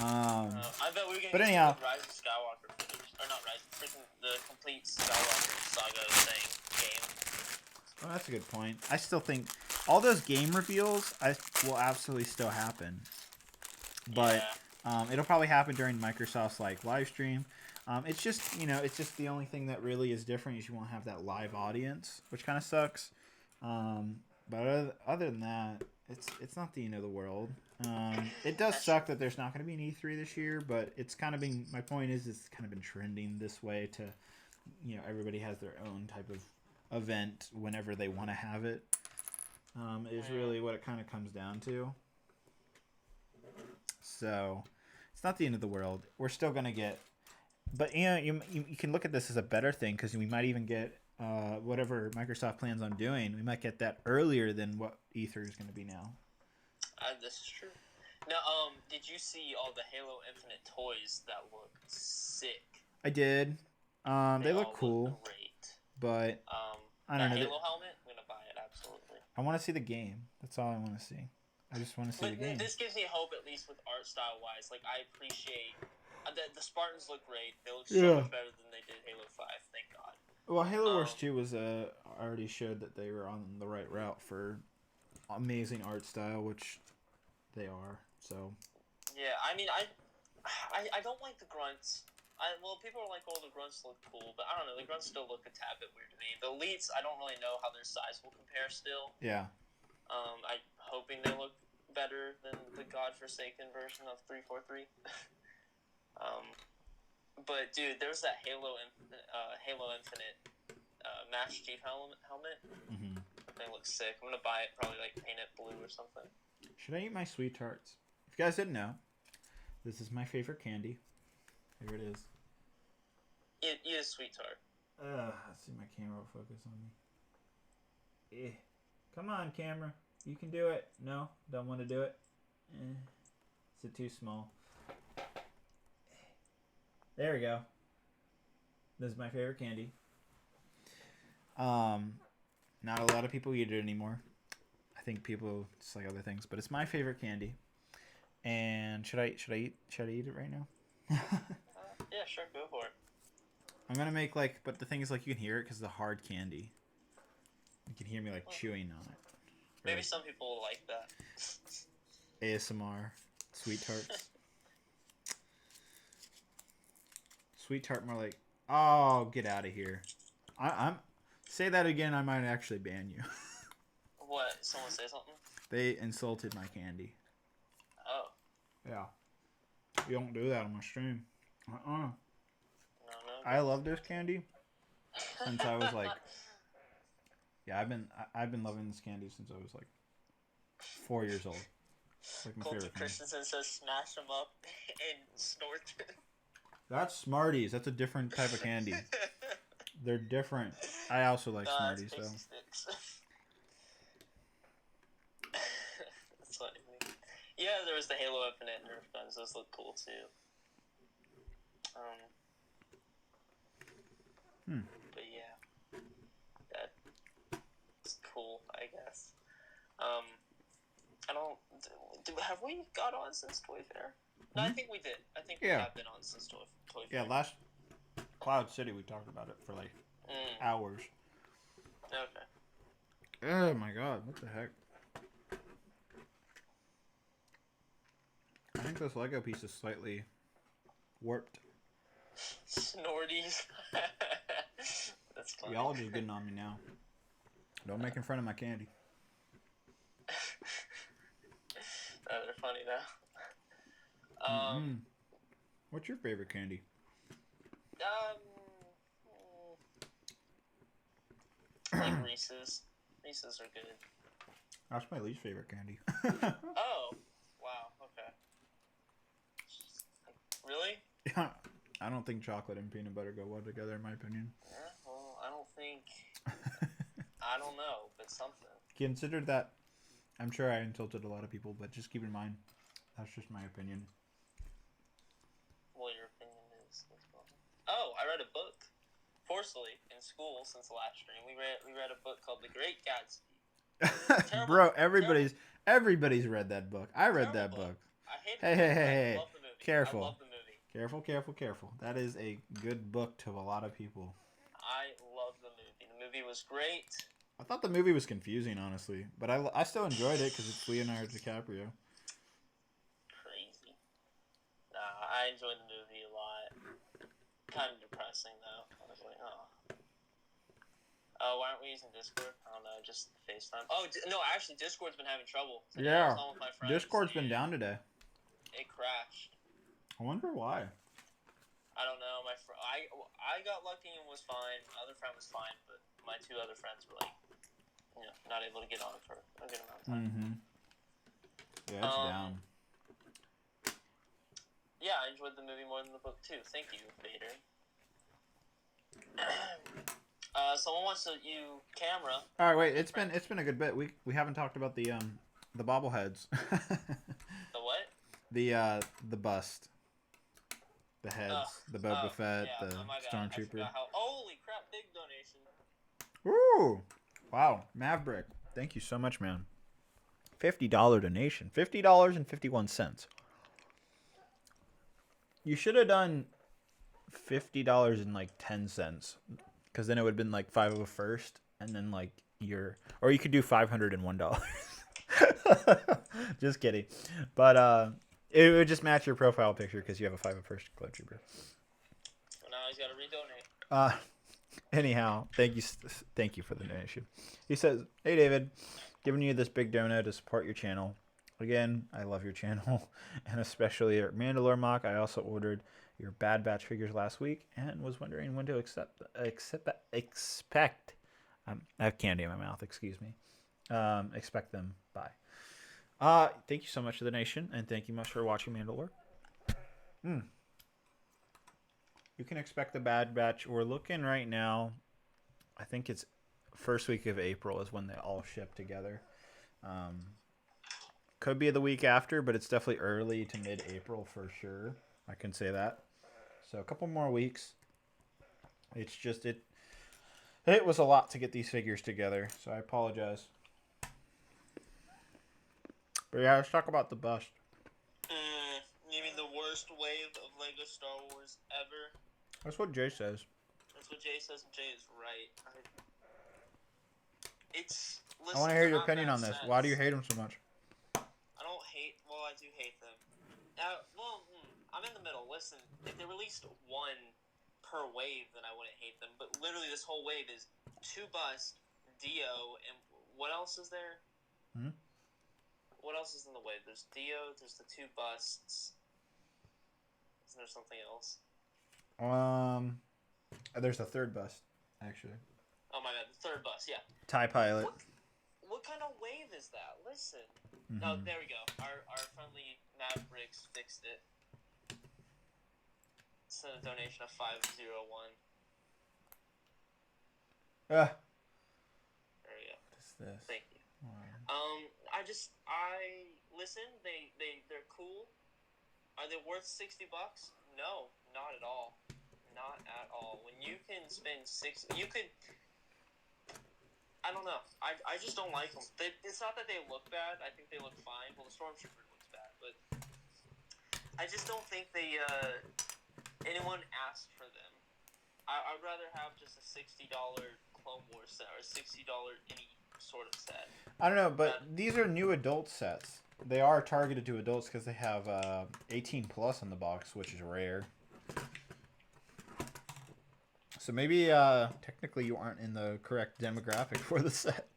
I bet we were going to get anyhow, Rise of Skywalker footage. Or not Rise, freaking the complete Skywalker saga thing game. Oh, that's a good point. I still think all those game reveals will absolutely still happen. But it'll probably happen during Microsoft's like live stream. It's just it's just the only thing that really is different is you won't have that live audience, which kind of sucks. But other than that, it's not the end of the world. It does suck that there's not going to be an E3 this year, but it's kind of been. My point is, it's kind of been trending this way to, everybody has their own type of event whenever they want to have it. Is really what it kind of comes down to. So, it's not the end of the world. We're still going to get, but you can look at this as a better thing because we might even get whatever Microsoft plans on doing. We might get that earlier than what E3 is going to be now. This is true. Now, did you see all the Halo Infinite toys that look sick? I did. They look cool. Look great. But I don't know. Halo helmet, I'm gonna buy it absolutely. I want to see the game. That's all I want to see. I just want to see the game. This gives me hope, at least with art style wise. Like, I appreciate the Spartans look great. They look so much better than they did Halo 5. Thank God. Well, Halo Wars 2 was already showed that they were on the right route for amazing art style, which they are. So. Yeah, I mean, I don't like the grunts. Well, people are like, oh, the grunts look cool, but I don't know. The grunts still look a tad bit weird to me. The elites, I don't really know how their size will compare still. Yeah. I'm hoping they look better than the godforsaken version of 343. But dude, there's that Halo Infinite Master Chief helmet. Mm-hmm. They look sick. I'm gonna buy it. Probably like paint it blue or something. Should I eat my sweet tarts? If you guys didn't know, this is my favorite candy. Here it is. Eat a sweet tart. Let's see, my camera will focus on me. Come on, camera. You can do it. No, don't want to do it. Is it too small? There we go. This is my favorite candy. Not a lot of people eat it anymore. I think people just like other things, but it's my favorite candy. And should I eat it right now? Yeah, sure, go for it. I'm gonna make but the thing is you can hear it because the hard candy. You can hear me chewing on it. Maybe some people will like that. ASMR, sweet tarts. Sweet tart more like, oh, get out of here. I'm say that again, I might actually ban you. What? Someone say something? They insulted my candy. Oh. Yeah. You don't do that on my stream. No. I love this candy since I was yeah, I've been loving this candy since I was 4 years old. It's my Colton favorite Christensen says smash them up and snort them. That's Smarties. That's a different type of candy. They're different. I also like Smarties though. Sticks. That's funny. Yeah, there was the Halo Infinite Nerf guns. Those look cool too. But yeah, that's cool, I guess. I don't. Have we got on since Toy Fair? No, I think we did. I think we have been on since Toy Fair. Yeah, last Cloud City we talked about it for hours. Okay. Oh my god, what the heck? I think this Lego piece is slightly warped. Snorties. That's funny. Y'all just getting on me now. Don't make in front of my candy. They're funny now. What's your favorite candy? Like Reese's. Reese's are good. That's my least favorite candy. Oh, wow. Okay. Really? Yeah, I don't think chocolate and peanut butter go well together, in my opinion. Yeah, well, I don't think. I don't know, but something. Consider that. I'm sure I insulted a lot of people, but just keep in mind, that's just my opinion. Well, your opinion is. Oh, I read a book. Forcefully in school since the last stream. We read a book called The Great Gatsby. Bro, everybody's read that book. I read that book. I hate it. Hey. I love the movie. Careful. I love the movie. Careful. That is a good book to a lot of people. I love the movie. The movie was great. I thought the movie was confusing, honestly, but I still enjoyed it because it's Leonardo DiCaprio. Crazy. Nah, I enjoyed the movie a lot. Kind of depressing though. I was like, oh, why aren't we using Discord? I don't know, just FaceTime. Oh, no, actually, Discord's been having trouble. Today I was on with my friends, Discord's been down today. It crashed. I wonder why. I don't know. I got lucky and was fine. My other friend was fine, but my two other friends were not able to get on for a good amount of time. Mm-hmm. Yeah, it's down. Yeah, I enjoyed the movie more than the book too. Thank you, Vader. Someone wants you camera. All right, wait. It's been a good bit. We haven't talked about the bobbleheads. The what? The bust. The heads, the Boba Fett, yeah, the Stormtrooper. Holy crap! Big donation. Woo! Wow, Maverick. Thank you so much, man. $50 donation. $50.51. You should have done $50 and like 10 cents, because then it would have been like 501st, and then like or you could do $501. Just kidding, but it would just match your profile picture because you have a 501st Club Trooper. Well, now he's got to redonate. Anyhow, thank you for the donation. He says, "Hey David, giving you this big donut to support your channel. Again, I love your channel, and especially your Mandalore mock. I also ordered your Bad Batch figures last week and was wondering when to expect. I have candy in my mouth. Excuse me. Expect them by. Thank you so much for the donation, and thank you much for watching Mandalore. You can expect the Bad Batch. We're looking right now. I think it's first week of April is when they all ship together. Could be the week after, but it's definitely early to mid-April for sure. I can say that. So a couple more weeks. It's just it was a lot to get these figures together, so I apologize. But yeah, let's talk about the bust. You mean the worst wave of Lego Star Wars ever? That's what Jay says. That's what Jay says, and Jay is right. I want to hear your opinion on this. Why do you hate them so much? I don't hate. Well, I do hate them. I'm in the middle. Listen, if they released one per wave, then I wouldn't hate them. But literally, this whole wave is 2 bust, Dio, and what else is there? What else is in the wave? There's Dio. There's the 2 busts. Isn't there something else? There's a 3rd bust, actually. Oh my god, the 3rd bust. Yeah. TIE Pilot. What kind of wave is that? Listen. No, there we go. Our friendly Brix fixed it. Sent a donation of 501. There we go. What is this? Thank you. Wow. Listen, they're cool. Are they worth $60? No, not at all. Not at all. When you can spend I don't know. I just don't like them. It's not that they look bad. I think they look fine. Well, the Stormtrooper looks bad, but I just don't think anyone asked for them. I'd rather have just a $60 Clone Wars set or a $60 any sort of set. I don't know, but these are new adult sets. They are targeted to adults because they have 18 plus on the box, which is rare. So maybe technically you aren't in the correct demographic for the set.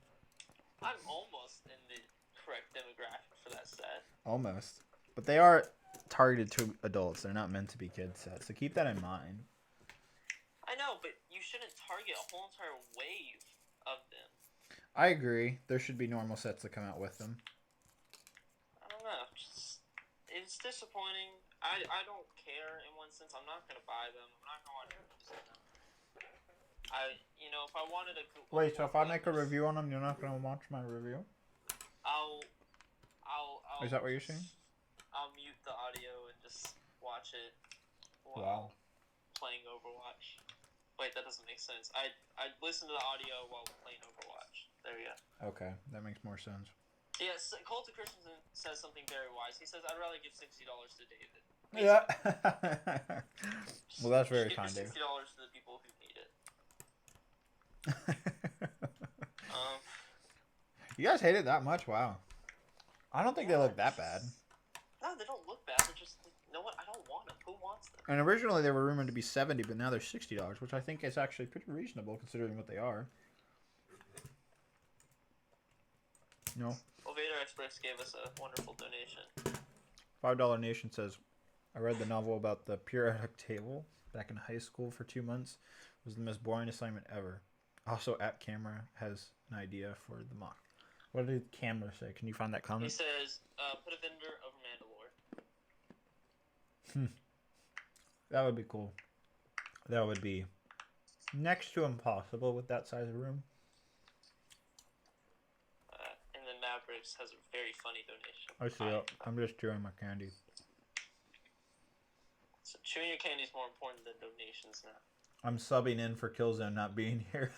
I'm almost in the correct demographic for that set. Almost. But they are targeted to adults. They're not meant to be kid sets. So keep that in mind. I know, but you shouldn't target a whole entire wave of them. I agree. There should be normal sets that come out with them. I don't know. It's disappointing. I don't care in one sense. I'm not going to buy them. I'm not going to watch them. If I wanted a... Wait, so if I make a review on them, you're not going to watch my review? I'll Is that what you're saying? I'll mute the audio and just watch it while playing Overwatch. Wait, that doesn't make sense. I listen to the audio while playing Overwatch. There we go. Okay, that makes more sense. Yes, Colton Christensen says something very wise. He says, I'd rather give $60 to David. Yeah. Well, that's very kind, Dave. $60 to the people who need it. You guys hate it that much? Wow. I don't think they look that bad. No, they don't look bad. They're just, you know what? I don't want them. Who wants them? And originally they were rumored to be $70, but now they're $60, which I think is actually pretty reasonable considering what they are. No. Well, Vader Express gave us a wonderful donation. $5 Nation says, I read the novel about the periodic table back in high school for 2 months. It was the most boring assignment ever. Also, at camera has an idea for the mock. What did camera say? Can you find that comment? He says, put a vendor over Mandalore. That would be cool. That would be next to impossible with that size of room. And then Mavericks has a very funny donation. I see it. I'm just chewing my candy. So chewing your candy is more important than donations now. I'm subbing in for Killzone not being here.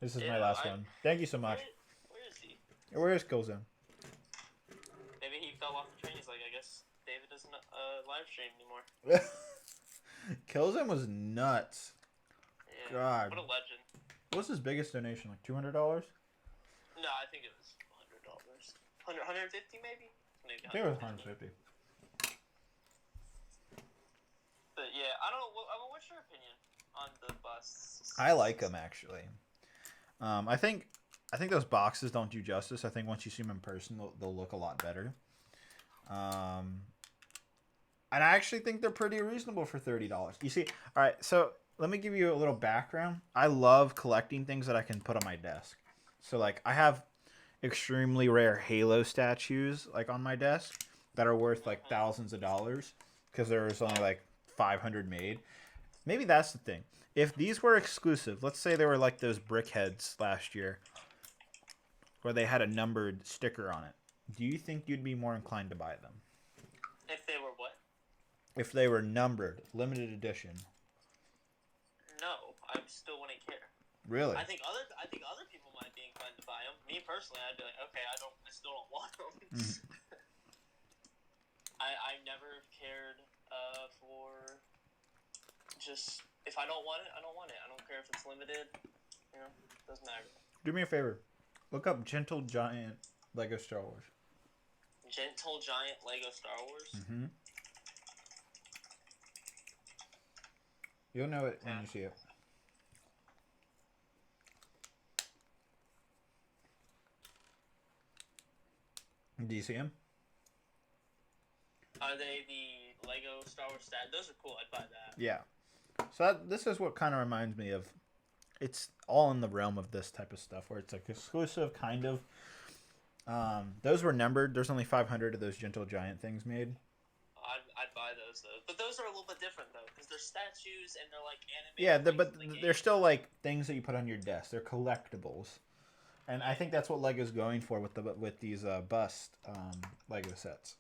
This is my last one. Thank you so much. Where is he? Where is Killzone? Maybe he fell off the train. He's like, I guess David doesn't live stream anymore. Killzone was nuts. Yeah. God. What a legend. What was his biggest donation? Like $200? No, I think it was $100. 150 maybe? Maybe I think it was 150. But yeah, I don't know. What's your opinion on the busts? I like them actually. I think those boxes don't do justice. I think once you see them in person, they'll look a lot better. And I actually think they're pretty reasonable for $30. You see, all right. So let me give you a little background. I love collecting things that I can put on my desk. So like I have extremely rare Halo statues like on my desk that are worth like thousands of dollars because there's only like 500 made. Maybe that's the thing. If these were exclusive, let's say they were like those brick heads last year where they had a numbered sticker on it, do you think you'd be more inclined to buy them? If they were what? If they were numbered, limited edition. No, I still wouldn't care. Really? I think other people might be inclined to buy them. Me personally, I'd be like, okay, I still don't want them. I never cared for just if I don't want it, I don't want it. I don't care if it's limited. You know, doesn't matter. Do me a favor. Look up Gentle Giant Lego Star Wars. Gentle Giant Lego Star Wars? Mm-hmm. You'll know it when you see it. Do you see him? Are they the Lego Star Wars stat? Those are cool. I'd buy that. Yeah. So this is what kind of reminds me of. It's all in the realm of this type of stuff where it's like exclusive, kind of. Those were numbered. There's only 500 of those Gentle Giant things made. I'd buy those though, but those are a little bit different though because they're statues and they're like animated. Yeah, but they're still like things that you put on your desk. They're collectibles, and I think that's what Lego's going for with these bust Lego sets.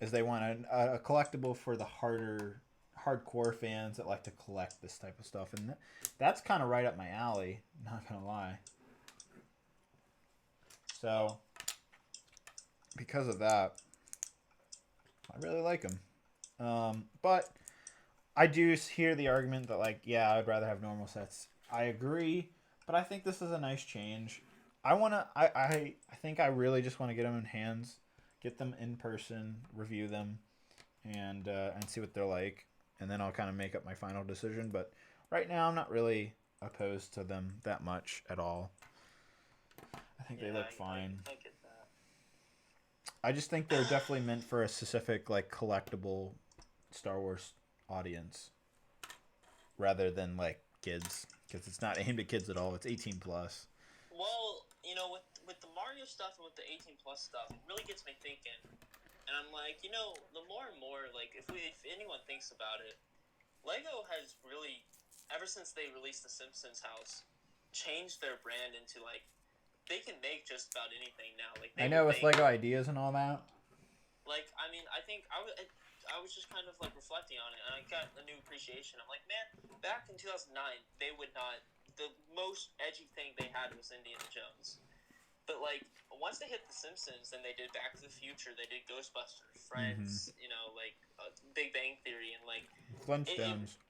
Is they want a collectible for the hardcore fans that like to collect this type of stuff, and that's kind of right up my alley. Not gonna lie. So, because of that, I really like them. But I do hear the argument that like, yeah, I'd rather have normal sets. I agree, but I think this is a nice change. I think I really just want to get them in hands. Get them in person, review them, and see what they're like, and then I'll kind of make up my final decision. But right now, I'm not really opposed to them that much at all. I think they look fine. I get that. I just think they're definitely meant for a specific like collectible Star Wars audience, rather than like kids, because it's not aimed at kids at all. It's 18 plus. Well, you know, with the Mario stuff and with the 18 plus stuff, it really gets me thinking. And I'm like, you know, the more and more, like, if anyone thinks about it, Lego has really, ever since they released the Simpsons house, changed their brand into, like, they can make just about anything now. Like, I know with Lego Ideas and all that. Like, I mean, I think I was just kind of, like, reflecting on it, and I got a new appreciation. I'm like, man, back in 2009, they would not, the most edgy thing they had was Indiana Jones. But, like, once they hit The Simpsons, then they did Back to the Future, they did Ghostbusters, Friends, you know, like, Big Bang Theory, and, like... Flintstones.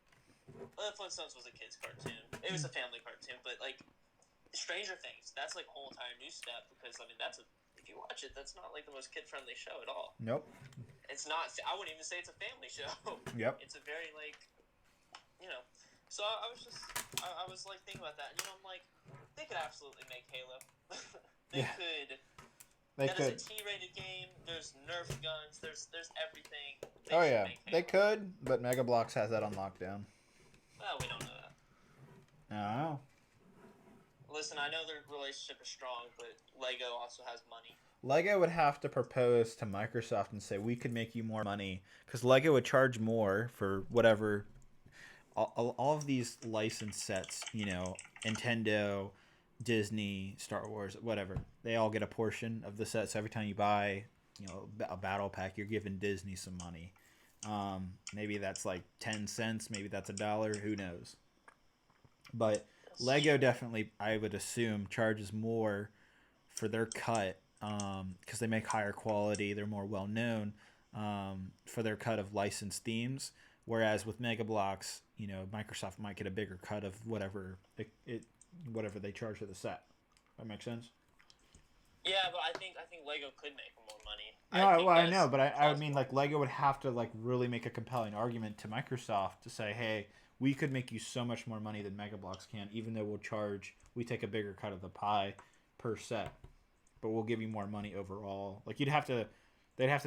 Flintstones was a kid's cartoon. It was a family cartoon, but, like, Stranger Things, that's, like, a whole entire new step, because, I mean, if you watch it, that's not, like, the most kid-friendly show at all. Nope. It's not, I wouldn't even say it's a family show. Yep. It's a very, like, you know... So I was like thinking about that, and you know, I'm like, they could absolutely make Halo. They could. That is a T-rated game. There's Nerf guns. There's everything. They could, but Mega Bloks has that on lockdown. Well, we don't know that. No. Listen, I know their relationship is strong, but Lego also has money. Lego would have to propose to Microsoft and say, we could make you more money, because Lego would charge more for whatever. All of these licensed sets, you know, Nintendo, Disney, Star Wars, whatever, they all get a portion of the sets. Every time you buy, you know, a battle pack, you're giving Disney some money. Maybe that's like 10 cents, maybe that's $1, who knows. But Lego definitely, I would assume, charges more for their cut because they make higher quality. They're more well known for their cut of licensed themes. Whereas with Mega Bloks, Microsoft might get a bigger cut of whatever whatever they charge for the set. That makes sense. Yeah, but I think Lego could make more money. I know, but I mean, like, Lego would have to, like, really make a compelling argument to Microsoft to say, hey, we could make you so much more money than Mega Bloks can, even though we take a bigger cut of the pie per set, but we'll give you more money overall. Like, they'd have to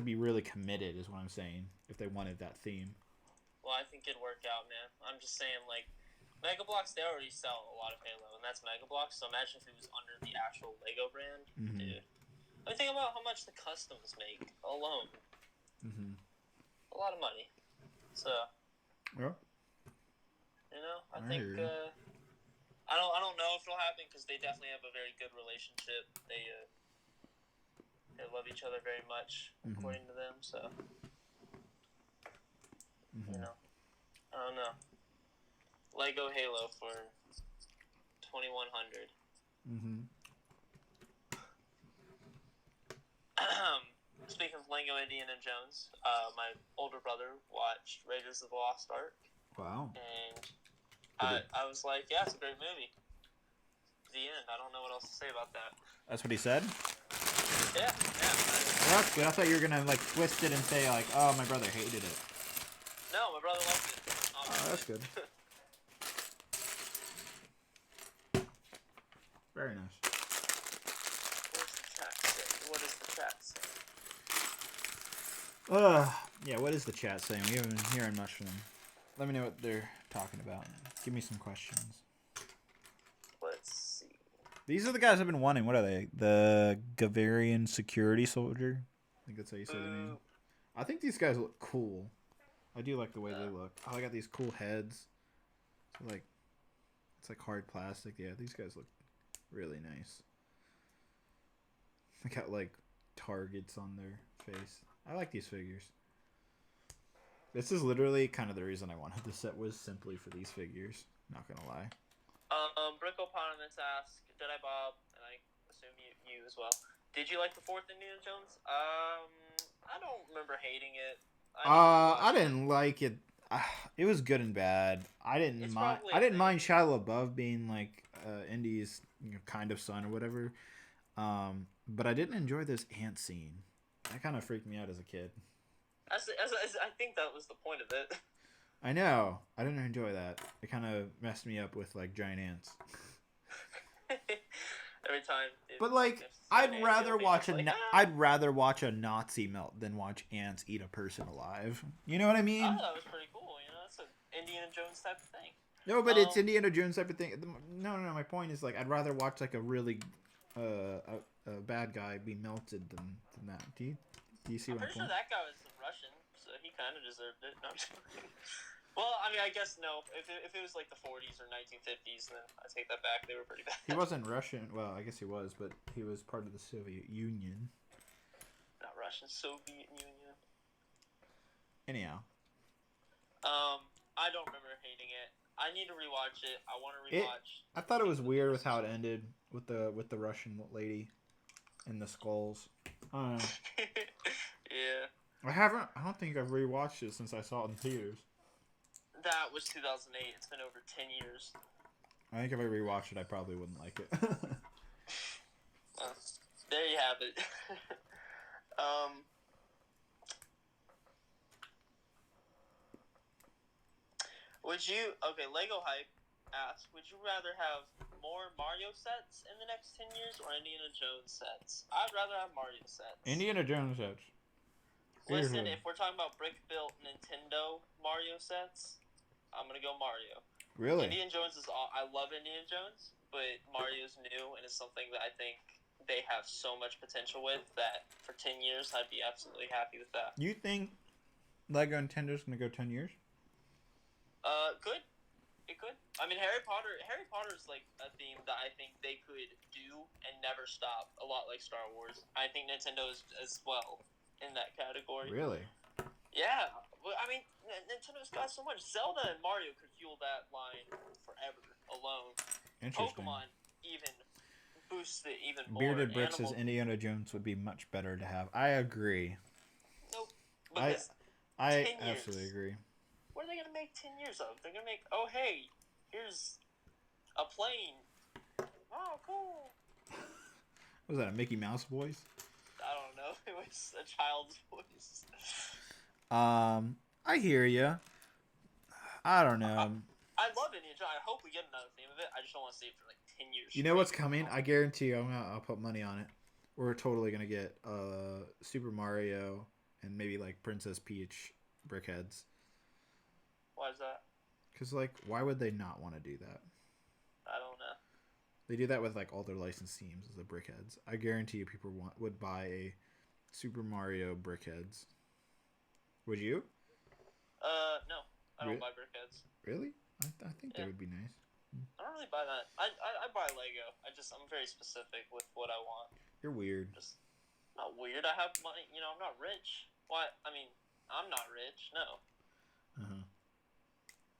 be really committed, is what I'm saying, if they wanted that theme. Well, I think it'd work out, man. I'm just saying, like, Mega Bloks, they already sell a lot of Halo, and that's Mega Bloks, so imagine if it was under the actual Lego brand. Mm-hmm. Dude. I mean, think about how much the customs make alone. Mm-hmm. A lot of money. So, yeah. I think, I don't know if it'll happen, because they definitely have a very good relationship. They love each other very much, according to them, so, I don't know. Lego Halo for $2,100. Speaking of Lego Indiana Jones, my older brother watched Raiders of the Lost Ark. Wow. And I was like, yeah, it's a great movie. The end. I don't know what else to say about that. That's what he said? Yeah. Well, that's good. I thought you were going to, like, twist it and say, like, oh, my brother hated it. No, my brother loved it. Oh, that's good. Very nice. What does the chat say? Yeah, what is the chat saying? We haven't been hearing much from them. Let me know what they're talking about. Give me some questions. Let's see. These are the guys I've been wanting. What are they? The Gavarian security soldier? I think that's how you say their name. I think these guys look cool. I do like the way they look. Oh, I got these cool heads. It's like hard plastic. Yeah, these guys look really nice. They got like targets on their face. I like these figures. This is literally kind of the reason I wanted this set, was simply for these figures. Not gonna lie. Brickoponymous asks, Jedi Bob, and I assume you as well. Did you like the 4th Indiana Jones? I don't remember hating it. I didn't like it. It was good and bad. I didn't mind Shia LaBeouf being like Indy's kind of son or whatever. But I didn't enjoy this ant scene. That kind of freaked me out as a kid. I think that was the point of it. I know. I didn't enjoy that. It kind of messed me up with like giant ants. Every time. But like, I'd rather watch a Nazi melt than watch ants eat a person alive. You know what I mean? I thought that was pretty cool. That's an Indiana Jones type of thing. No, but it's Indiana Jones type of thing. No. My point is, like, I'd rather watch like a really a bad guy be melted than that. Do you see what I'm pretty sure that guy was Russian, so he kind of deserved it. No, I'm just kidding. Well, I mean, I guess no. If it was like the 40s or 1950s, then I take that back. They were pretty bad. He wasn't Russian. Well, I guess he was, but he was part of the Soviet Union. Not Russian, Soviet Union. Anyhow. I don't remember hating it. I need to rewatch it. I want to rewatch. I thought it was weird with how it ended with the Russian lady and the skulls. I don't know. Yeah. I don't think I've rewatched it since I saw it in theaters. That was 2008. It's been over 10 years. I think if I rewatched it, I probably wouldn't like it. There you have it. Lego Hype asks, would you rather have more Mario sets in the next 10 years or Indiana Jones sets? I'd rather have Mario sets. Indiana Jones sets. Listen, if we're talking about brick-built Nintendo Mario sets, I'm going to go Mario. Really? Indiana Jones I love Indiana Jones, but Mario's new, and it's something that I think they have so much potential with that for 10 years, I'd be absolutely happy with that. You think Lego Nintendo's going to go 10 years? Could. It could. I mean, Harry Potter's like a theme that I think they could do and never stop, a lot like Star Wars. I think Nintendo is as well in that category. Really? Yeah. Well, I mean, Nintendo's got so much. Zelda and Mario could fuel that line forever alone. Interesting. Pokemon even boosts it even more. Bearded Brix as Indiana Jones would be much better to have. I agree. Nope. I absolutely agree. What are they gonna make 10 years of? They're gonna make, oh hey, here's a plane. Oh, cool. Was that a Mickey Mouse voice? I don't know. It was a child's voice. I hear you. I don't know. I love Indiana Jones. I hope we get another theme of it. I just don't want to see it for like 10 years. You know what's coming? I guarantee you. I'll put money on it. We're totally gonna get Super Mario and maybe like Princess Peach brickheads. Why is that? Because like, why would they not want to do that? I don't know. They do that with like all their licensed teams as the brickheads. I guarantee you, people would buy a Super Mario brickheads. Would you? No. I don't buy brickheads. Really? I think they would be nice. I don't really buy that. I buy Lego. I'm very specific with what I want. You're weird. Just not weird. I have money. You know, I'm not rich. Why? I mean, I'm not rich. No.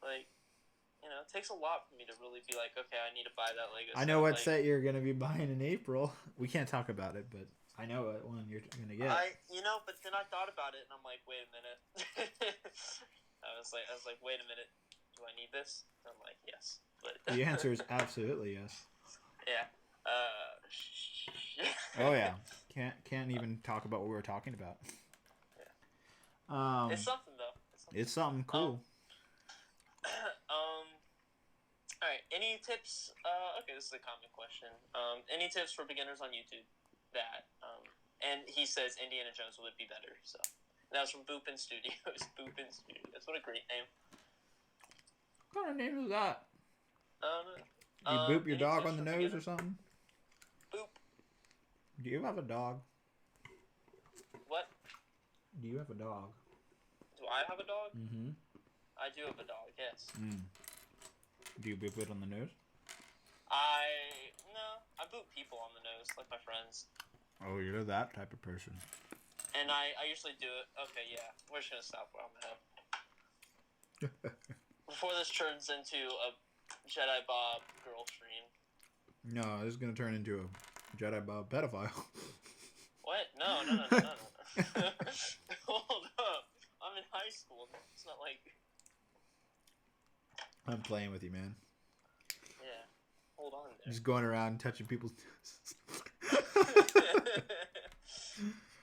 Like, you know, it takes a lot for me to really be like, okay, I need to buy that Lego. I know what set you're gonna be buying in April. We can't talk about it, but I know what one you're gonna get. But then I thought about it, and I'm like, wait a minute. I was like, wait a minute. Do I need this? And I'm like, yes. But the answer is absolutely yes. Yeah. Oh yeah. Can't even talk about what we were talking about. Yeah. It's something though. It's something cool. All right. Any tips? Okay, this is a common question. Any tips for beginners on YouTube? And he says Indiana Jones would be better. So that was from Boopin Studios. Boopin Studios. What a great name. What kind of name is that? You boop your dog on the nose or something? Boop. Do you have a dog? What? Do you have a dog? Do I have a dog? Mm-hmm. I do have a dog, yes. Do you boop it on the nose? No. I boop people on the nose, like my friends. Oh, you're that type of person. And I usually do it. Okay, yeah. We're just going to stop where I'm at. Before this turns into a Jedi Bob girl stream. No, this is going to turn into a Jedi Bob pedophile. What? No. Hold up. I'm in high school. It's not like... I'm playing with you, man. Yeah. Hold on there. Just going around touching people's...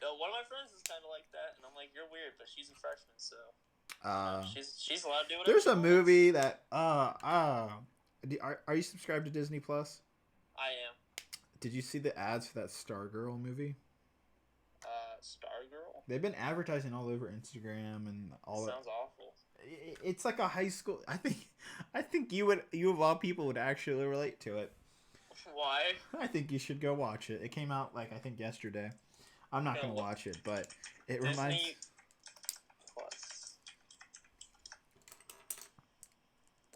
No, one of my friends is kind of like that, and I'm like, you're weird, but she's a freshman, so... she's allowed to do whatever. There's a movie that... are you subscribed to Disney Plus? I am. Did you see the ads for that Stargirl movie? Stargirl? They've been advertising all over Instagram and all that. Sounds awful. It's like a high school... I think you of all people would actually relate to it. Why? I think you should go watch it. It came out, like, I think yesterday. I'm not going to watch it, but it reminds... Disney Plus.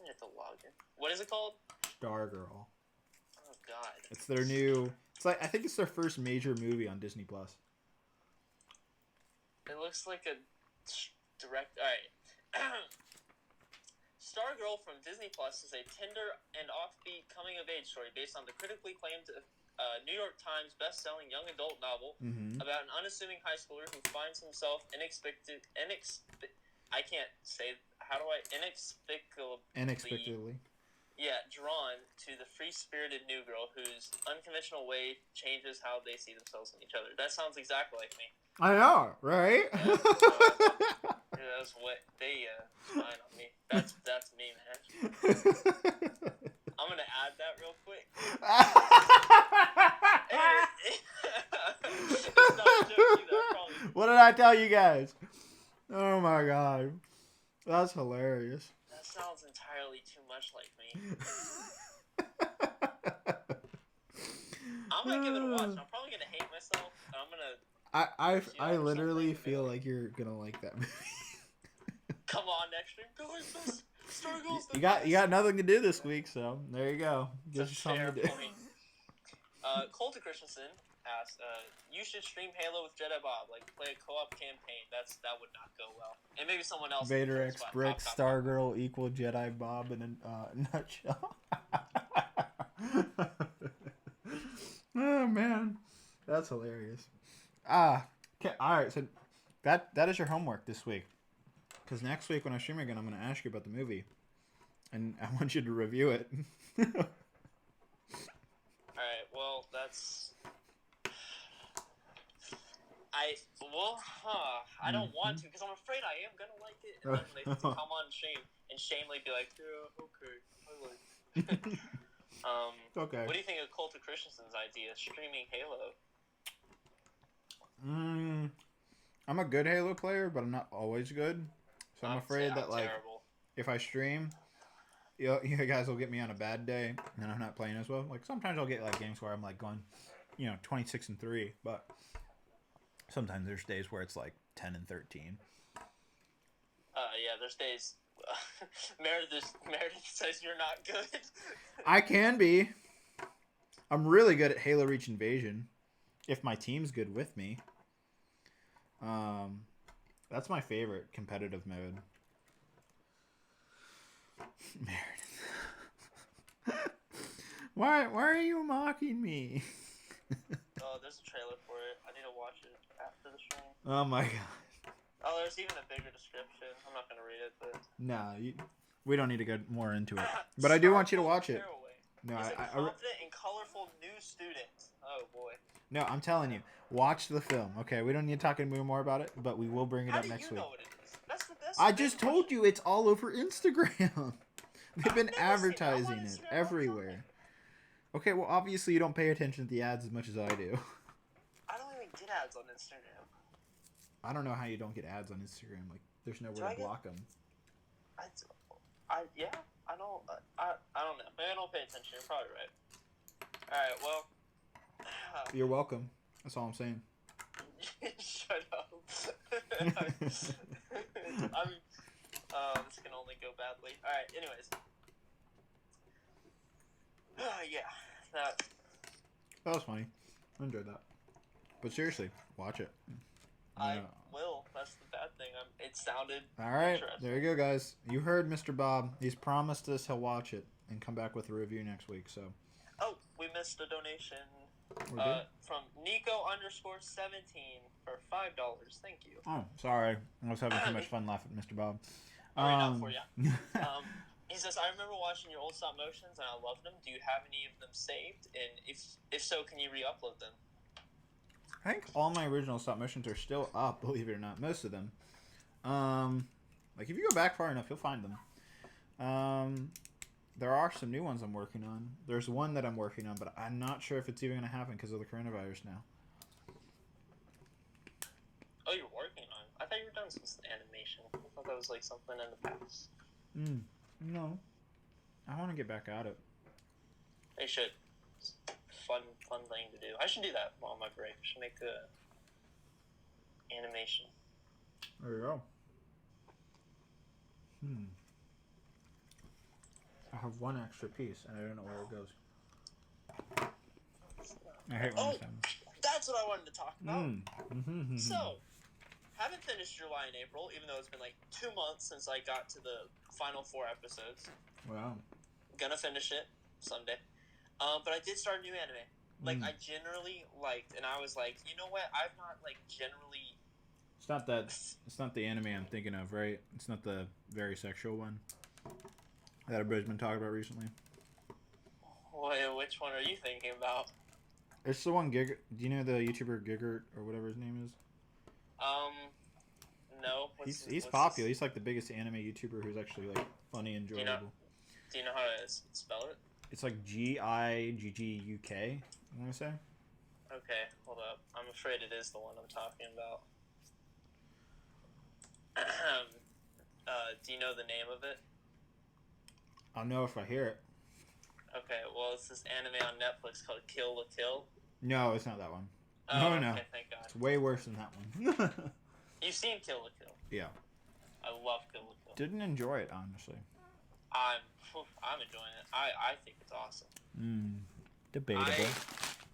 I have to log in. What is it called? Stargirl. Oh, God. It's their new... I think it's their first major movie on Disney Plus. It looks like a direct... Alright. Stargirl from Disney Plus is a tender and offbeat coming-of-age story based on the critically acclaimed New York Times best-selling young adult novel about an unassuming high schooler who finds himself inexplicably drawn to the free-spirited new girl whose unconventional way changes how they see themselves and each other. That sounds exactly like me. I know, right? Yeah, that's what they spine on me. That's me, man. I'm gonna add that real quick. It's not a joke either, what did I tell you guys? Oh my god, that's hilarious. That sounds entirely too much like me. I'm gonna give it a watch. I'm probably gonna hate myself, and I'm gonna. I literally feel like you're gonna like that movie. Come on, next stream, guys. Stargirl's You got nothing to do this week, so there you go. Gives you something to do. Colton Christensen asked, "You should stream Halo with Jedi Bob, like play a co-op campaign. That would not go well. And maybe someone else. Vader X Brix Stargirl equal Jedi Bob in a nutshell." Oh man, that's hilarious. Okay, all right. So that is your homework this week. Because next week when I stream again, I'm going to ask you about the movie, and I want you to review it. All right. Well, that's. I don't want to because I'm afraid I am gonna like it, and then they have to come on Shame and shamefully be like, yeah, okay, I like it. Okay. What do you think of Cult of Christensen's idea, streaming Halo? I'm a good Halo player, but I'm not always good. So I'm afraid that like terrible. if I stream, you guys will get me on a bad day, and I'm not playing as well. Like sometimes I'll get like games where I'm like going, 26-3, but sometimes there's days where it's like 10-13. Yeah, there's days. Meredith says you're not good. I can be. I'm really good at Halo Reach Invasion, if my team's good with me. That's my favorite competitive mode. Meredith. Why are you mocking me? Oh, there's a trailer for it. I need to watch it after the stream. Oh my god. Oh, there's even a bigger description. I'm not gonna read it, but we don't need to go more into it. But I do want you to watch it. No, He's a confident and colorful new student. Oh boy. No, I'm telling you, watch the film. Okay, we don't need to talk more about it, but we will bring it up next week. How do you know what it is? That's I just told you it's all over Instagram. They've been advertising it everywhere. Okay, well, obviously you don't pay attention to the ads as much as I do. I don't even get ads on Instagram. I don't know how you don't get ads on Instagram. Like, there's nowhere to block them. I don't know. Maybe I don't pay attention. You're probably right. All right. Well. You're welcome. That's all I'm saying. Shut up. This can only go badly. All right. Anyways. Yeah. That was funny. I enjoyed that. But seriously, watch it. I will. That's the bad thing. It sounded all right. There you go, guys. You heard Mr. Bob. He's promised us he'll watch it and come back with a review next week. So. Oh, we missed a donation from Nico_17 for $5. Thank you. Oh, sorry. I was having too much fun laughing at Mr. Bob. Not for you. He says, I remember watching your old stop motions and I loved them. Do you have any of them saved? And if so, can you re-upload them? I think all my original stop motions are still up, believe it or not. Most of them. Like if you go back far enough, you'll find them. There are some new ones I'm working on. There's one that I'm working on, but I'm not sure if it's even going to happen because of the coronavirus now. Oh, you're working on it? I thought you were done since the animation. I thought that was like something in the past. No. I want to get back at it. You should. It's a fun thing to do. I should do that on my break. I should make a animation. There you go. I have one extra piece, and I don't know where it goes. I hate when this happens. That's what I wanted to talk about. So, haven't finished July and April, even though it's been like 2 months since I got to the final 4 episodes. Wow. Gonna finish it someday. But I did start a new anime. Like, I generally liked, and I was like, you know what? I've not, like, generally... It's not the anime I'm thinking of, right? It's not the very sexual one that everybody's been talking about recently. Wait, which one are you thinking about? It's the one Do you know the YouTuber Giggert or whatever his name is? No. He's popular. He's like the biggest anime YouTuber who's actually like funny and enjoyable. Do you know how to spell it? It's like Gigguk, I'm gonna say. Okay, hold up. I'm afraid it is the one I'm talking about. Do you know the name of it? I'll know if I hear it. Okay, well, it's this anime on Netflix called Kill la Kill. No, it's not that one. Oh, no. Okay, thank God. It's way worse than that one. You've seen Kill la Kill? Yeah. I love Kill la Kill. Didn't enjoy it, honestly. I'm enjoying it. I think it's awesome. Debatable.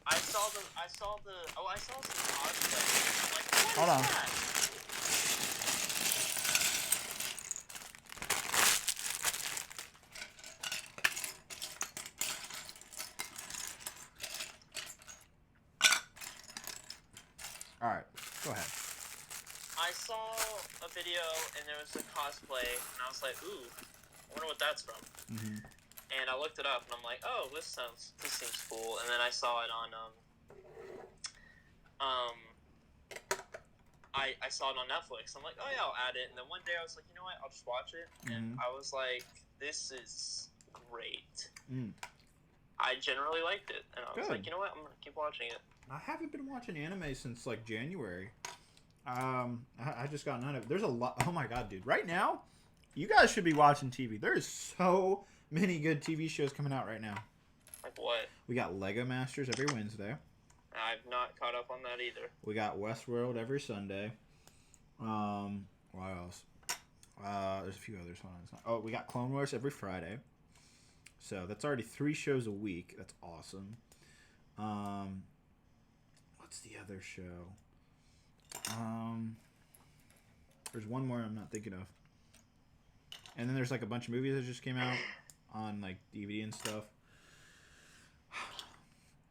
I saw some cosplay. I'm like, what Hold on. is that? All right, go ahead. I saw a video and there was a cosplay, and I was like, ooh, I wonder what that's from. Mm-hmm. And I looked it up, and I'm like, oh, this seems cool. And then I saw it on I saw it on Netflix. I'm like, oh yeah, I'll add it. And then one day I was like, you know what, I'll just watch it. And I was like, this is great. I generally liked it, and I was like, you know what, I'm gonna keep watching it. I haven't been watching anime since like January. I just got none of it. There's a lot. Oh my god, dude! Right now, you guys should be watching TV. There is so many good TV shows coming out right now. Like what? We got Lego Masters every Wednesday. I've not caught up on that either. We got Westworld every Sunday. What else? There's a few others. Oh, we got Clone Wars every Friday. So that's already 3 shows a week. That's awesome. What's the other show? There's one more I'm not thinking of. And then there's like a bunch of movies that just came out on like DVD and stuff.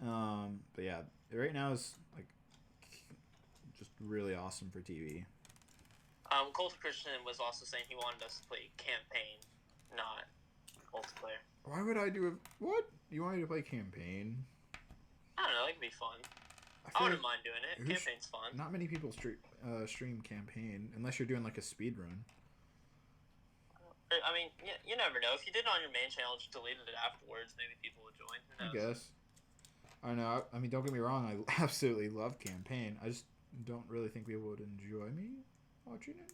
But yeah, right now is like just really awesome for TV. Colton Christian was also saying he wanted us to play campaign, not multiplayer. Why would I do a what? You want me to play campaign? I don't know. It could be fun. I wouldn't mind doing it. Campaign's fun. Not many people stream campaign unless you're doing like a speed run. I mean, you never know. If you did it on your main channel, just deleted it afterwards, maybe people would join. Who knows? I guess. I know. I mean, don't get me wrong. I absolutely love campaign. I just don't really think people would enjoy me watching it,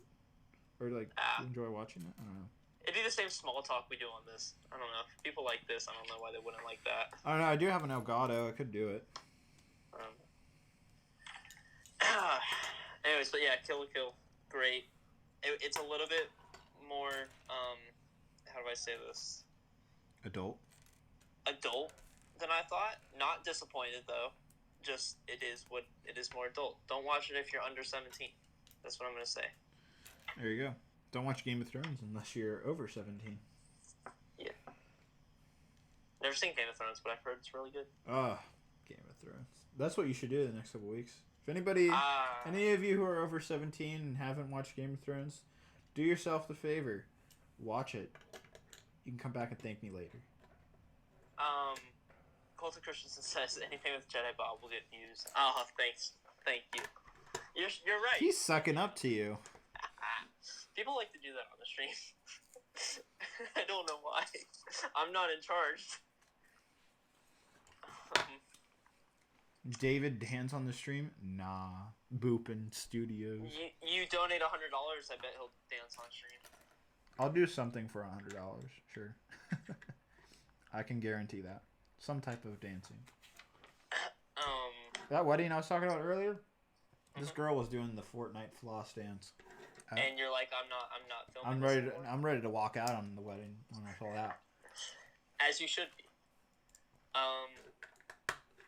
or like enjoy watching it. I don't know. It'd be the same small talk we do on this. I don't know. If people like this, I don't know why they wouldn't like that. I don't know. I do have an Elgato. I could do it. Anyways, but yeah, Kill la Kill, great. It's a little bit more, how do I say this? Adult than I thought. Not disappointed, though. Just, it is more adult. Don't watch it if you're under 17. That's what I'm going to say. There you go. Don't watch Game of Thrones unless you're over 17. Yeah. Never seen Game of Thrones, but I've heard it's really good. Game of Thrones. That's what you should do the next couple weeks. If anybody, any of you who are over 17 and haven't watched Game of Thrones, do yourself the favor. Watch it. You can come back and thank me later. Colton Christensen says anything with Jedi Bob will get views. Oh, thanks. Thank you. You're right. He's sucking up to you. People like to do that on the stream. I don't know why. I'm not in charge. David hands on the stream? Nah. Boopin Studios. You donate $100, I bet he'll dance on stream. I'll do something for $100, sure. I can guarantee that. Some type of dancing. That wedding I was talking about earlier, this girl was doing the Fortnite floss dance. And you're like, I'm not filming. I'm ready to walk out on the wedding when I saw that. As you should be.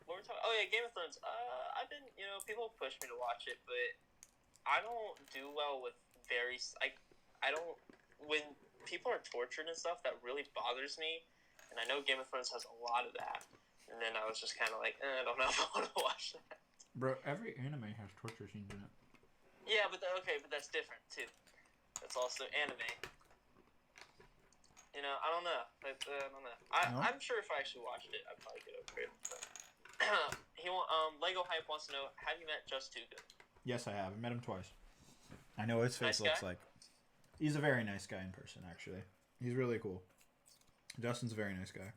What were we talking? Oh yeah, Game of Thrones. I've been, people push me to watch it, but I don't do well with I don't, when people are tortured and stuff, that really bothers me. And I know Game of Thrones has a lot of that. And then I was just kind of like, I don't know if I want to watch that. Bro, every anime has torture scenes in it. Yeah, but that's different too. That's also anime. I don't know. I don't know. I'm sure if I actually watched it, I'd probably get over it. But Lego Hype wants to know, have you met Just Too Good? Yes, I have. I met him twice. I know what his face looks like. He's a very nice guy in person, actually. He's really cool. Justin's a very nice guy.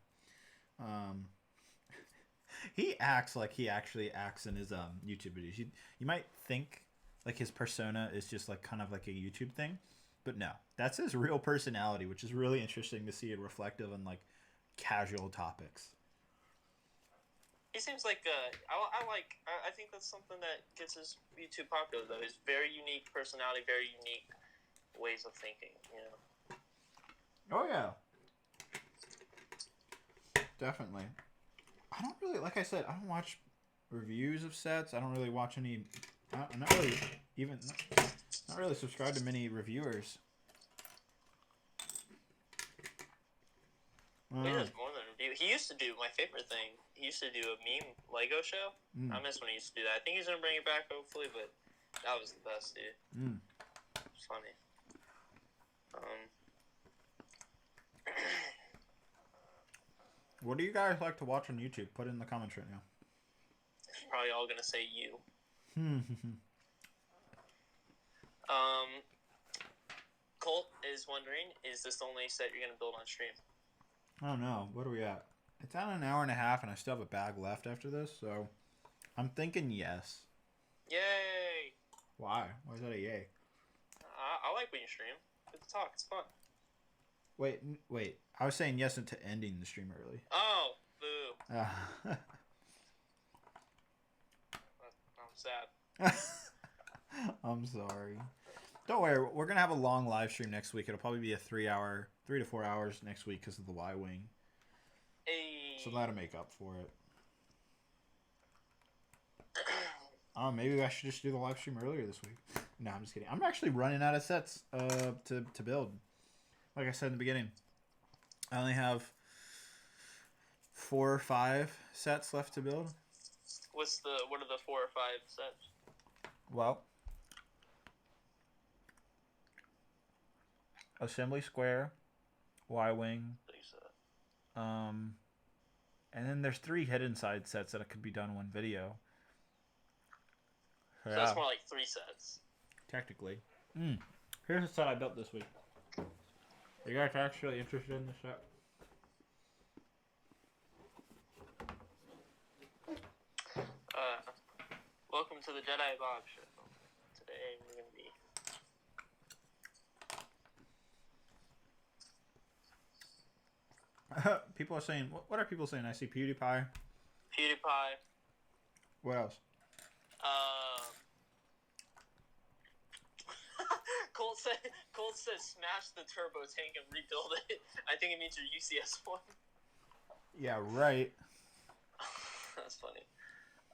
He acts like he actually acts in his YouTube videos. You might think like his persona is just like kind of like a YouTube thing, but no, that's his real personality, which is really interesting to see it reflective on like casual topics. He seems like I think that's something that gets his YouTube popular though. His very unique personality, very unique ways of thinking. Oh yeah, definitely. I don't really, like I said, I don't watch reviews of sets. I don't really watch any. I'm not really subscribed to many reviewers. He does more than He used to do my favorite thing. He used to do a meme Lego show. I miss when he used to do that. I think he's gonna bring it back hopefully, but that was the best, dude. It's funny. What do you guys like to watch on YouTube? Put it in the comments right now. Probably all gonna say you. Colt is wondering, is this the only set you're gonna build on stream? I don't know. What are we at? It's at an hour and a half, and I still have a bag left after this, so I'm thinking yes. Yay! Why? Why is that a yay? I like when you stream. Good to talk. It's fun. Wait. I was saying yes to ending the stream early. Oh, boo. I'm sad. I'm sorry. Don't worry. We're going to have a long live stream next week. It'll probably be a 3 to 4 hours next week because of the Y-Wing. Hey. So that'll make up for it. Maybe I should just do the live stream earlier this week. No, I'm just kidding. I'm actually running out of sets to build. Like I said in the beginning, I only have 4 or 5 sets left to build. What are the 4 or 5 sets? Well, Assembly Square, Y-Wing, and then there's 3 hidden side sets that could be done in one video. So that's more like 3 sets. Technically. Here's a set I built this week. Are you guys actually interested in this set? Welcome to the Jedi Bob show. Today we're going to be... People are saying... What are people saying? I see PewDiePie. What else? Colt says smash the turbo tank and rebuild it. I think it means your UCS one. Yeah, right. That's funny.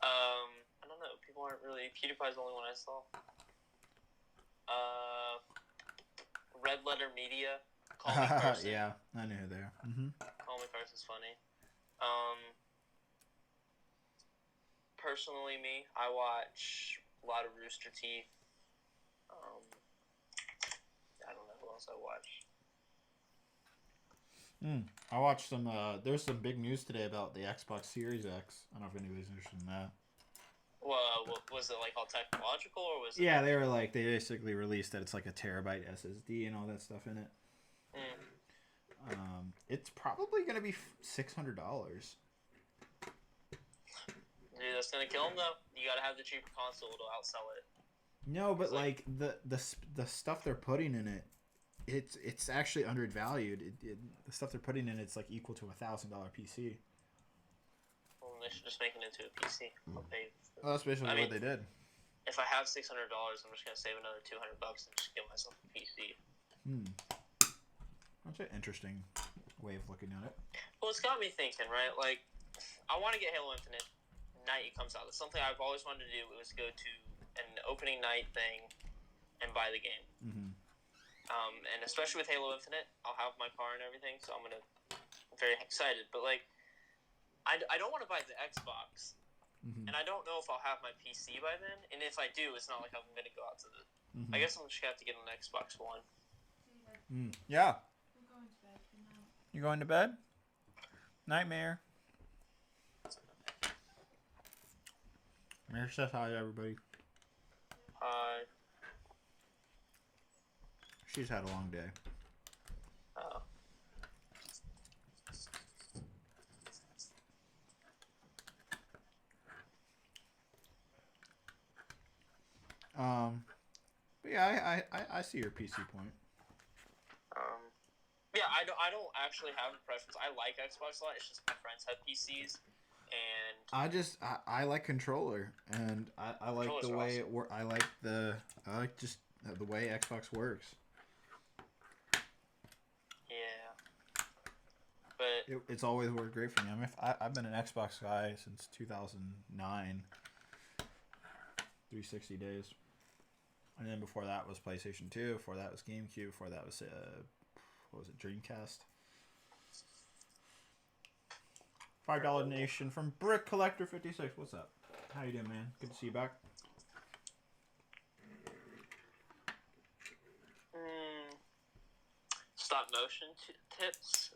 I don't know. People aren't really... PewDiePie's the only one I saw. Red Letter Media. Call Me Carson. Yeah, I knew there. Call Me Carson's funny. Personally, I watch a lot of Rooster Teeth. I don't know who else I watch. I watched some. There's some big news today about the Xbox Series X. I don't know if anybody's interested in that. Well, was it like all technological, or was it? Yeah, they basically released that it's like a terabyte SSD and all that stuff in it. It's probably gonna be $600. Dude, that's gonna kill them though. You gotta have the cheaper console to outsell it. No, but like the stuff they're putting in it, it's actually undervalued. The stuff they're putting in it's like equal to $1,000 PC. Well, they should just make it into a PC. I'll pay. Well, that's basically what they did. If I have $600, I'm just gonna save another $200 and just get myself a PC. That's an interesting way of looking at it. Well, it's got me thinking, right? Like, I want to get Halo Infinite night it comes out. It's something I've always wanted to do. It was go to an opening night thing and buy the game. And especially with Halo Infinite, I'll have my car and everything, so I'm very excited. But like, I don't want to buy the Xbox, and I don't know if I'll have my PC by then. And if I do, it's not like I'm gonna go out to the. I guess I'm just gonna have to get an Xbox One. Yeah. I'm going to bed for now. You going to bed? Nightmare. Mare says hi to everybody. Hi. She's had a long day. Oh. But yeah, I see your PC point. Yeah, I don't actually have a preference. I like Xbox a lot. It's just my friends have PCs, and I like controller, and I like the way awesome. I like just the way Xbox works. Yeah, but It's always worked great for me. I mean, I've been an Xbox guy since 2009, 360 days, and then before that was PlayStation 2. Before that was GameCube. Before that was what was it, Dreamcast? $5 donation from Brick Collector 56. What's up? How you doing, man? Good to see you back. Stop motion tips.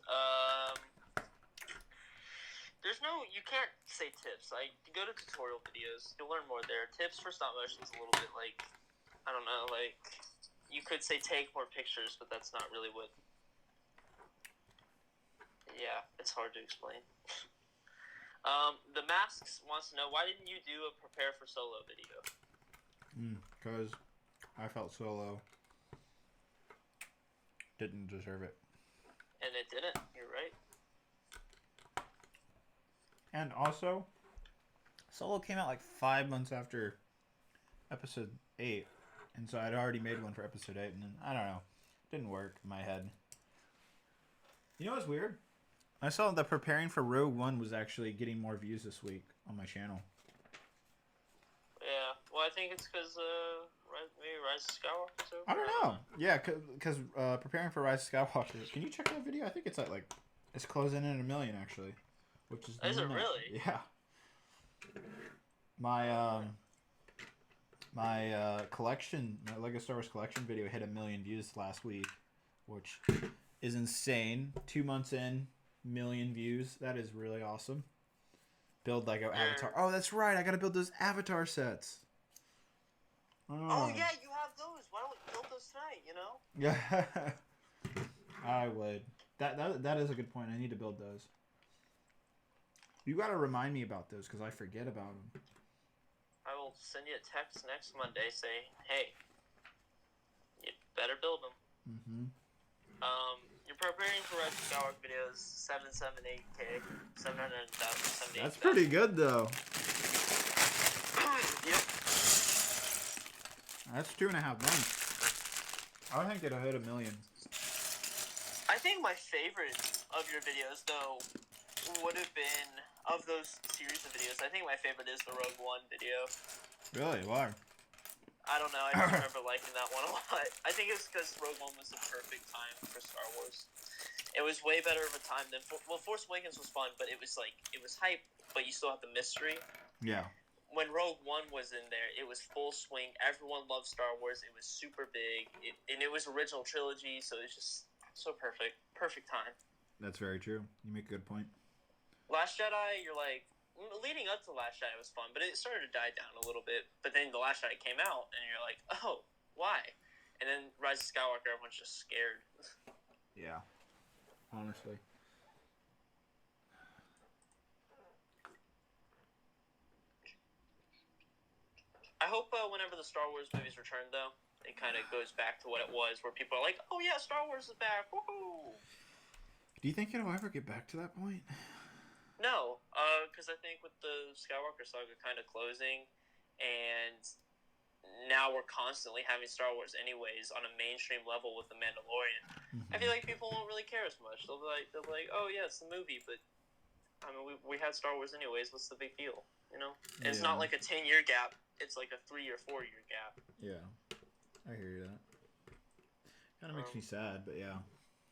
You can't say tips. Go to tutorial videos. You'll learn more there. Tips for stop motion is a little bit like, I don't know, like, you could say take more pictures, but that's not really what. Yeah, it's hard to explain. The Masks wants to know, why didn't you do a prepare for solo video? Because I felt solo didn't deserve it. And it didn't. You're right. And also, solo came out like 5 months after episode 8. And so I'd already made one for episode 8. And then, I don't know. Didn't work in my head. You know what's weird? I saw that preparing for Rogue One was actually getting more views this week on my channel. Yeah, well, I think it's because maybe Rise of Skywalker's over. I don't know. Yeah, because preparing for Rise of Skywalker. Can you check that video? I think it's at like it's closing in at 1 million actually, which is. Is it really? Yeah. My collection, my Lego Star Wars collection video hit 1 million views last week, which is insane. 2 months in. 1 million views. That is really awesome. Build Lego Avatar. Oh, that's right. I gotta build those Avatar sets. Oh yeah, you have those. Why don't we build those tonight? You know. Yeah. I would. That is a good point. I need to build those. You gotta remind me about those because I forget about them. I will send you a text next Monday. Say, hey, you better build them. You're preparing for Rise of Skywalker videos 778K, 778. That's pretty good though. Yep. That's 2.5 months. I think it'll hit 1 million. I think my favorite of your videos though would have been of those series of videos. I think my favorite is the Rogue One video. Really? Why? I don't know. I just remember liking that one a lot. I think it's because Rogue One was the perfect time for Star Wars. It was way better of a time than Force Awakens was fun, but it was hype, but you still have the mystery. Yeah. When Rogue One was in there, it was full swing. Everyone loved Star Wars. It was super big, and it was original trilogy, so it's just so perfect. Perfect time. That's very true. You make a good point. Last Jedi, you're like, leading up to Last Jedi was fun, but it started to die down a little bit. But then The Last Jedi came out, and you're like, oh, why? And then Rise of Skywalker, everyone's just scared. Yeah. Honestly. I hope whenever the Star Wars movies return, though, it kind of goes back to what it was, where people are like, oh yeah, Star Wars is back, woohoo! Do you think it'll ever get back to that point? No, because I think with the Skywalker saga kind of closing, and now we're constantly having Star Wars anyways on a mainstream level with The Mandalorian, I feel like people won't really care as much. They'll be like, oh yeah, it's the movie, but I mean, we had Star Wars anyways, what's the big deal, you know? And it's not like a 10-year gap, it's like a 3 or 4 year gap. Yeah, I hear you that. Kind of makes me sad, but yeah.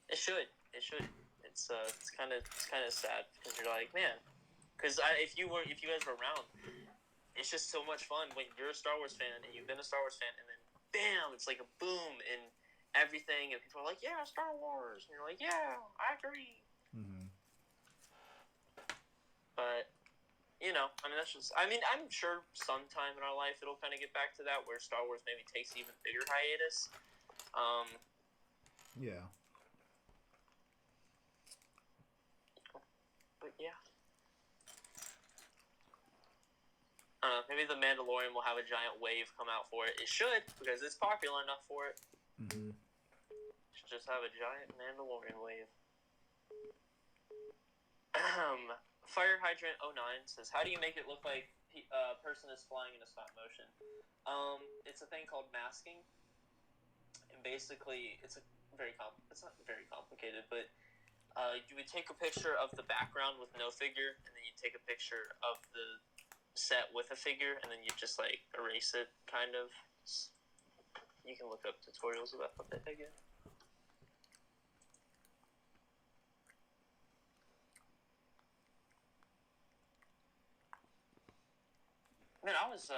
It should. It's kind of sad because you're like, man, because if you guys were around, it's just so much fun when you're a Star Wars fan and you've been a Star Wars fan, and then bam, it's like a boom in everything, and people are like, yeah, Star Wars, and you're like, yeah, I agree. But you know, I mean, I'm sure sometime in our life it'll kind of get back to that where Star Wars maybe takes even bigger hiatus. Yeah. But yeah. Maybe The Mandalorian will have a giant wave come out for it. It should, because it's popular enough for it. Should just have a giant Mandalorian wave. Fire Hydrant 09 says, how do you make it look like a person is flying in a stop motion? It's a thing called masking. And basically, it's not very complicated, but you would take a picture of the background with no figure, and then you take a picture of the set with a figure, and then you just like erase it, kind of. You can look up tutorials about that again. Man, I was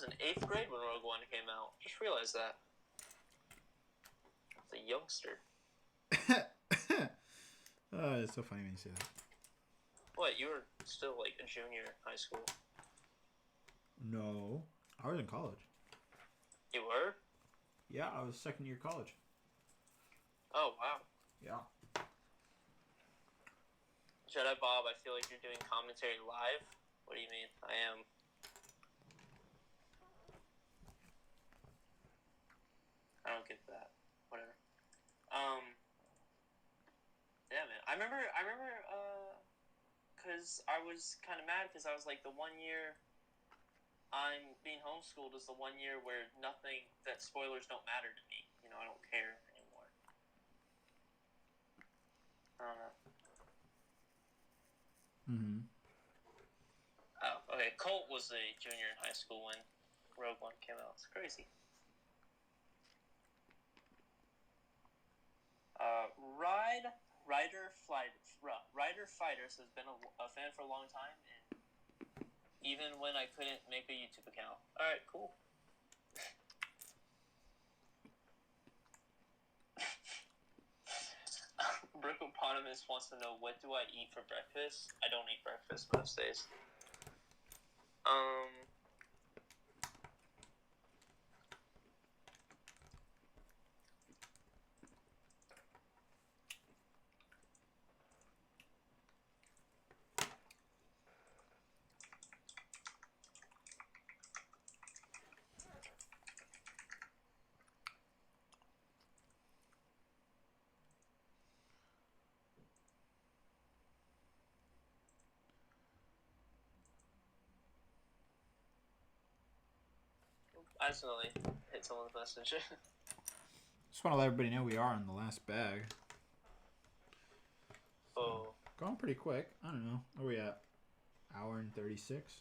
in 8th grade when Rogue One came out. Just realized that. I was a youngster. Oh, it's so funny when you say that. What? You were still like a junior in high school? No, I was in college. You were? Yeah, I was second year college. Oh wow. Yeah. Jedi Bob, I feel like you're doing commentary live. What do you mean? I am. I don't get that. Whatever. Yeah, man. I remember, cause I was kind of mad because I was like, the 1 year I'm being homeschooled is the 1 year where nothing, that spoilers don't matter to me. You know, I don't care anymore. I don't know. Mm-hmm. Oh, okay. Colt was a junior in high school when Rogue One came out. It's crazy. Rider Fighters has been a fan for a long time, and even when I couldn't make a YouTube account. All right, cool. Brickopotamus wants to know, what do I eat for breakfast? I don't eat breakfast most days. I accidentally hit someone's message. Just want to let everybody know we are in the last bag. So, Oh. going pretty quick. I don't know. Where are we at? Hour and 36?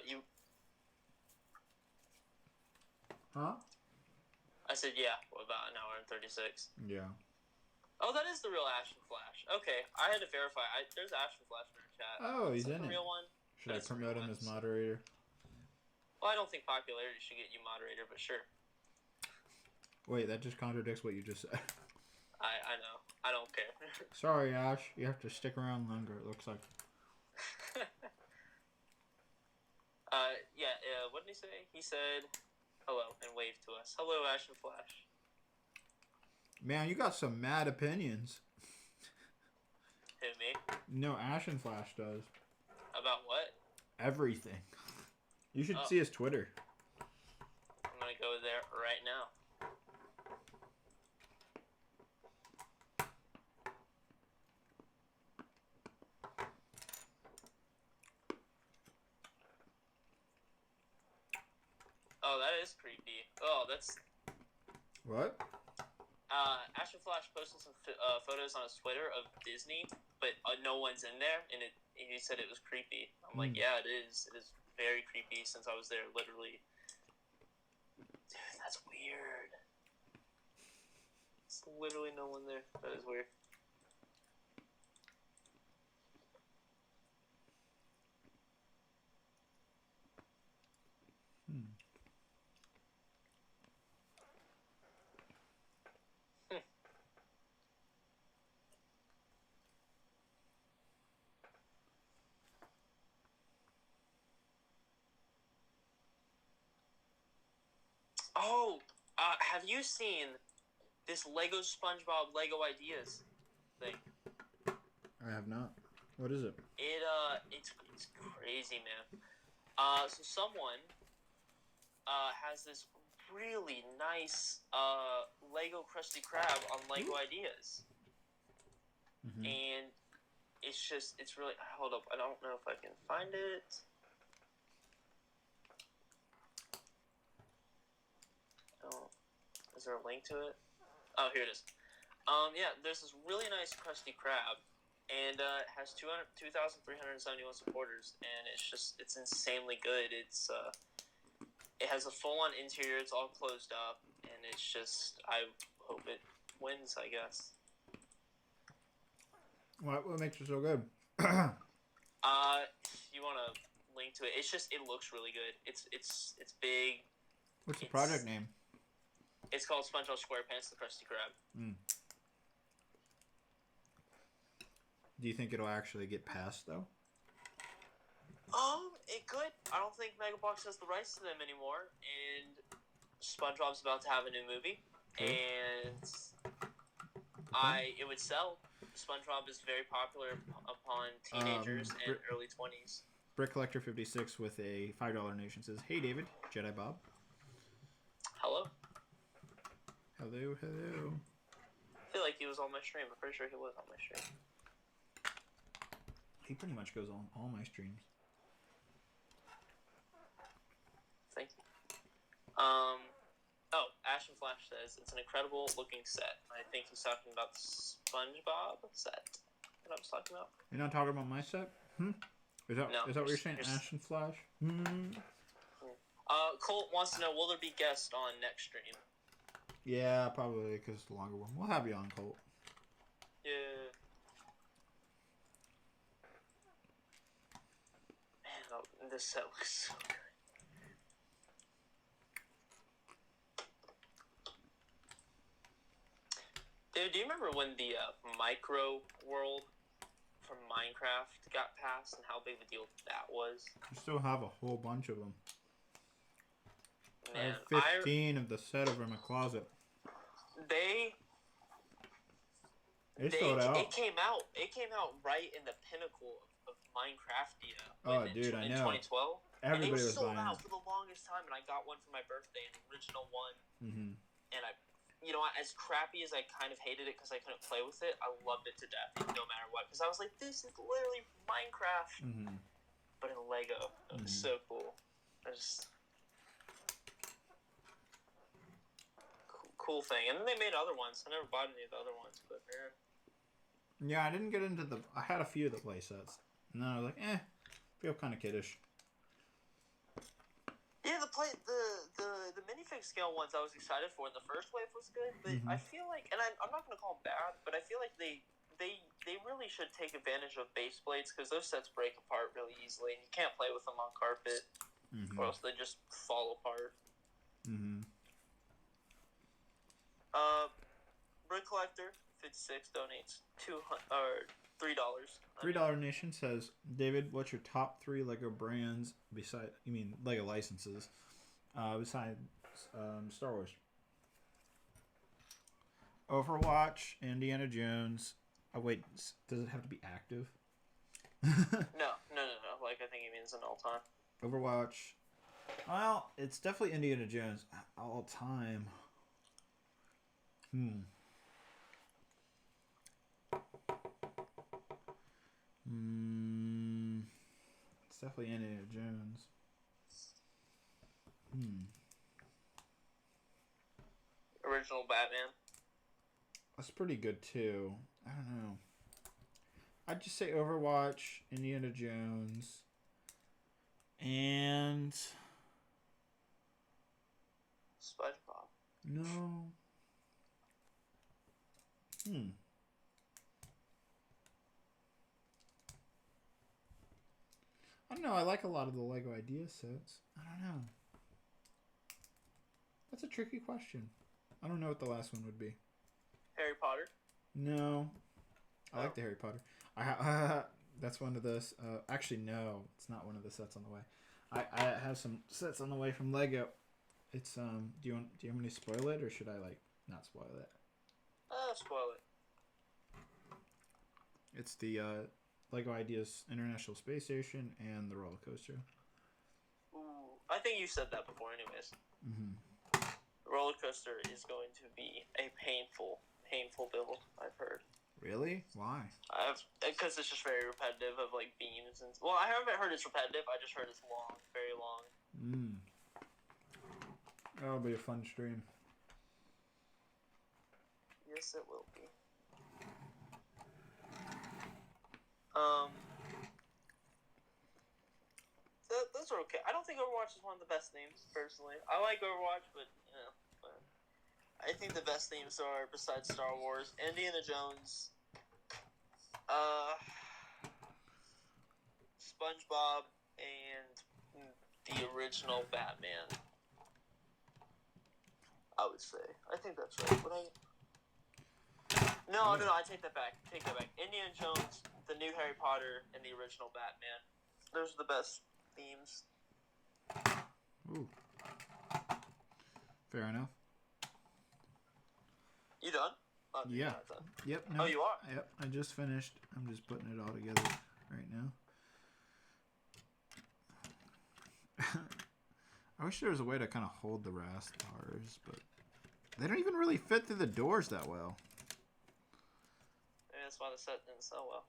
You... Huh? I said, yeah, about an hour and 36. Yeah. Oh, that is the real Ashton Flash. Okay, I had to verify. There's Ashton Flash in our chat. Oh, he's is that in the it. real one? Should I promote him as moderator? Well, I don't think popularity should get you moderator, but sure. Wait, that just contradicts what you just said. I know. I don't care. Sorry, Ash. You have to stick around longer, it looks like. What did he say? He said hello and waved to us. Hello, Ashton Flash. Man, you got some mad opinions. Who, me? No, Ashen Flash does. About what? Everything. You should see his Twitter. I'm gonna go there right now. Oh, that is creepy. Oh, that's... What? Ashton Flash posted some photos on his Twitter of Disney, but no one's in there, and he said it was creepy. I'm like, yeah, it is. It is very creepy since I was there, literally. Dude, that's weird. There's literally no one there. That is weird. Oh, have you seen this Lego SpongeBob Lego Ideas thing? I have not. What is it? It's crazy, man. So someone has this really nice Lego Krusty Krab on Lego Ideas, and it's really, hold up, I don't know if I can find it. Is there a link to it? Oh, here it is. Yeah, there's this really nice Krusty Krab, and it has 2,371 supporters, and it's insanely good. It has a full-on interior. It's all closed up, and it's just, I hope it wins, I guess. What makes it so good? You want to link to it. It's just, it looks really good. It's big. What's the project name? It's called SpongeBob SquarePants: The Krusty Krab. Do you think it'll actually get passed though? It could. I don't think Megabox has the rights to them anymore, and SpongeBob's about to have a new movie, and it would sell. SpongeBob is very popular upon teenagers and early 20s. Brick Collector 56 with a $5 donation says, "Hey David, Jedi Bob." Hello. Hello, hello. I feel like he was on my stream. I'm pretty sure he was on my stream. He pretty much goes on all my streams. Thank you. Ashton Flash says it's an incredible looking set. I think he's talking about the SpongeBob set that I was talking about. You're not talking about my set? Is that what you're saying? Ashton Flash? Colt wants to know, will there be guests on next stream? Yeah, probably, because it's the longer one. We'll have you on, Colt. Yeah. Man, this set looks so good. Dude, do you remember when the micro world from Minecraft got passed and how big the deal that was? I still have a whole bunch of them. Man, I have 15 of the set over in my closet. They sold out. It came out right in the pinnacle of Minecraftia. I know. 2012. Everybody and it was was sold buying out it. for the longest time, and I got one for my birthday, an original one. Mm-hmm. And as crappy as I kind of hated it because I couldn't play with it, I loved it to death, no matter what. Because I was like, this is literally Minecraft, but in Lego. It was so cool. Cool thing. And then they made other ones. I never bought any of the other ones, but man. Yeah, I didn't get into I had a few of the play sets. And then I was like, feel kind of kiddish. Yeah, the minifig scale ones I was excited for. The first wave was good, but I feel like, and I'm not going to call them bad, but I feel like they really should take advantage of base plates because those sets break apart really easily, and you can't play with them on carpet, or else they just fall apart. Brick Collector 56 donates $3. $3 Nation says, David, what's your top 3 Lego brands Lego licenses besides Star Wars? Overwatch, Indiana Jones. Oh wait, does it have to be active? No. Like, I think he means an all-time. Overwatch. Well, it's definitely Indiana Jones all time. It's definitely Indiana Jones. Original Batman. That's pretty good too. I don't know. I'd just say Overwatch, Indiana Jones, and SpongeBob. No. I don't know. I like a lot of the Lego idea sets. I don't know. That's a tricky question. I don't know what the last one would be. Harry Potter? No. I like the Harry Potter. That's one of those. Actually, no. It's not one of the sets on the way. I have some sets on the way from Lego. It's do you want me to spoil it, or should I not spoil it? Spoil it. It's the Lego Ideas International Space Station and the roller coaster. Ooh, I think you said that before, anyways. The roller coaster is going to be a painful build. I've heard. Really? Why? Because it's just very repetitive of beams and. Well, I haven't heard it's repetitive. I just heard it's long, very long. That'll be a fun stream. Yes, it will be. Those are okay. I don't think Overwatch is one of the best themes, personally. I like Overwatch, but I think the best themes are, besides Star Wars, Indiana Jones, SpongeBob, and the original Batman. I would say. I think that's right. Would I? No, I take that back. Indiana Jones, the new Harry Potter, and the original Batman. Those are the best themes. Ooh. Fair enough. You done? Yeah. Not done. Yep. No. Oh, you are? Yep. I just finished. I'm just putting it all together right now. I wish there was a way to kind of hold the Rastars, but they don't even really fit through the doors that well. Maybe that's why the set didn't sell well.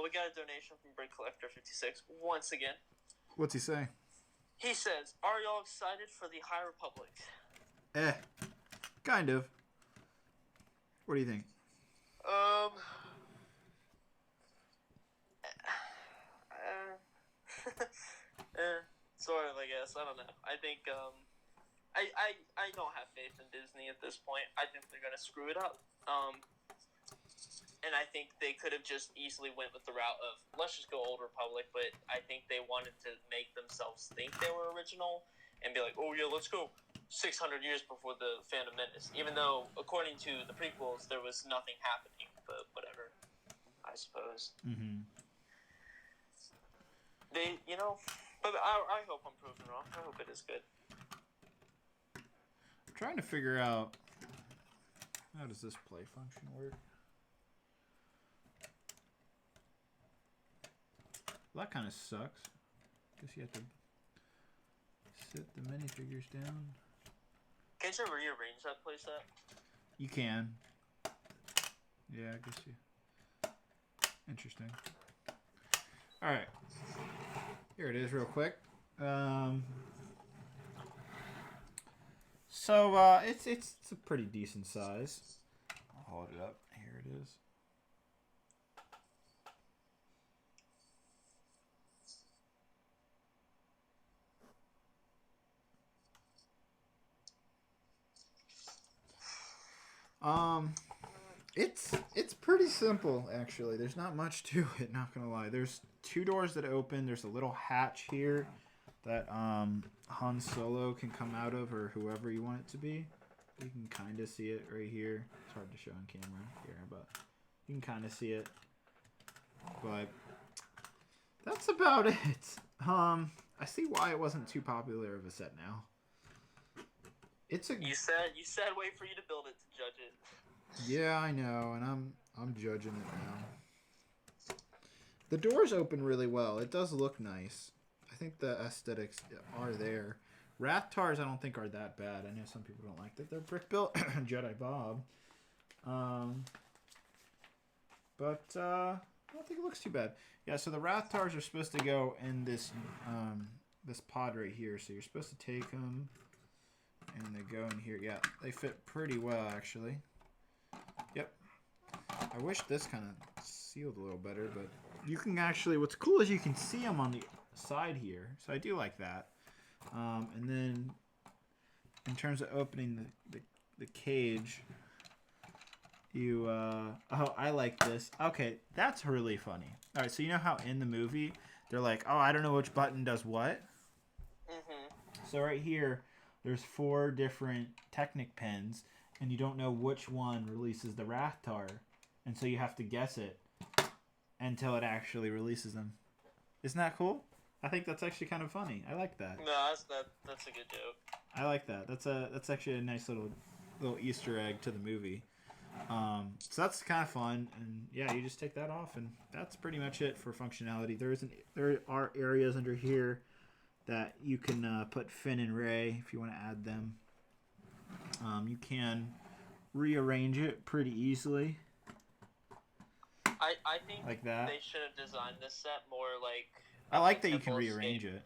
We got a donation from Brix Collector 56 once again. What's he say? He says, "Are y'all excited for the High Republic?" Kind of. What do you think? Sort of, I guess. I don't know. I think, I don't have faith in Disney at this point. I think they're gonna screw it up. And I think they could have just easily went with the route of, let's just go Old Republic, but I think they wanted to make themselves think they were original and be like, oh yeah, let's go 600 years before the Phantom Menace. Even though, according to the prequels, there was nothing happening, but whatever, I suppose. Mm-hmm. They, but I hope I'm proven wrong. I hope it is good. I'm trying to figure out, how does this play function work? Well, that kind of sucks. Guess you have to sit the minifigures down. Can't you rearrange that playset? You can. Yeah, I guess you. Interesting. All right. Here it is, real quick. So it's a pretty decent size. I'll hold it up. Here it is. It's pretty simple, actually. There's not much to it, not gonna lie. There's two doors that open. There's a little hatch here that Han Solo can come out of, or whoever you want it to be. You can kind of see it right here. It's hard to show on camera here, but you can kind of see it. But that's about it. I see why it wasn't too popular of a set now. It's a. You said wait for you to build it to judge it. Yeah, I know, and I'm judging it now. The doors open really well. It does look nice. I think the aesthetics are there. Rathtars I don't think are that bad. I know some people don't like that. They're brick built. Jedi Bob. But I don't think it looks too bad. Yeah, so the Rathtars are supposed to go in this this pod right here. So you're supposed to take them, and they go in here. Yeah, they fit pretty well, actually. Yep. I wish this kind of sealed a little better, but you can actually, what's cool is you can see them on the side here. So I do like that. And then in terms of opening the cage, you, oh, I like this. Okay, that's really funny. All right, so you know how in the movie, they're like, oh, I don't know which button does what? Mm-hmm. So right here, there's 4 different Technic pins, and you don't know which one releases the Rathtar, and so you have to guess it until it actually releases them. Isn't that cool? I think that's actually kind of funny. I like that. No, that's a good joke. I like that. That's actually a nice little Easter egg to the movie. So that's kind of fun, and yeah, you just take that off, and that's pretty much it for functionality. There are areas under here that you can put Finn and Rey if you want to add them. You can rearrange it pretty easily. I think like that. They should have designed this set more like. I like that you can rearrange it.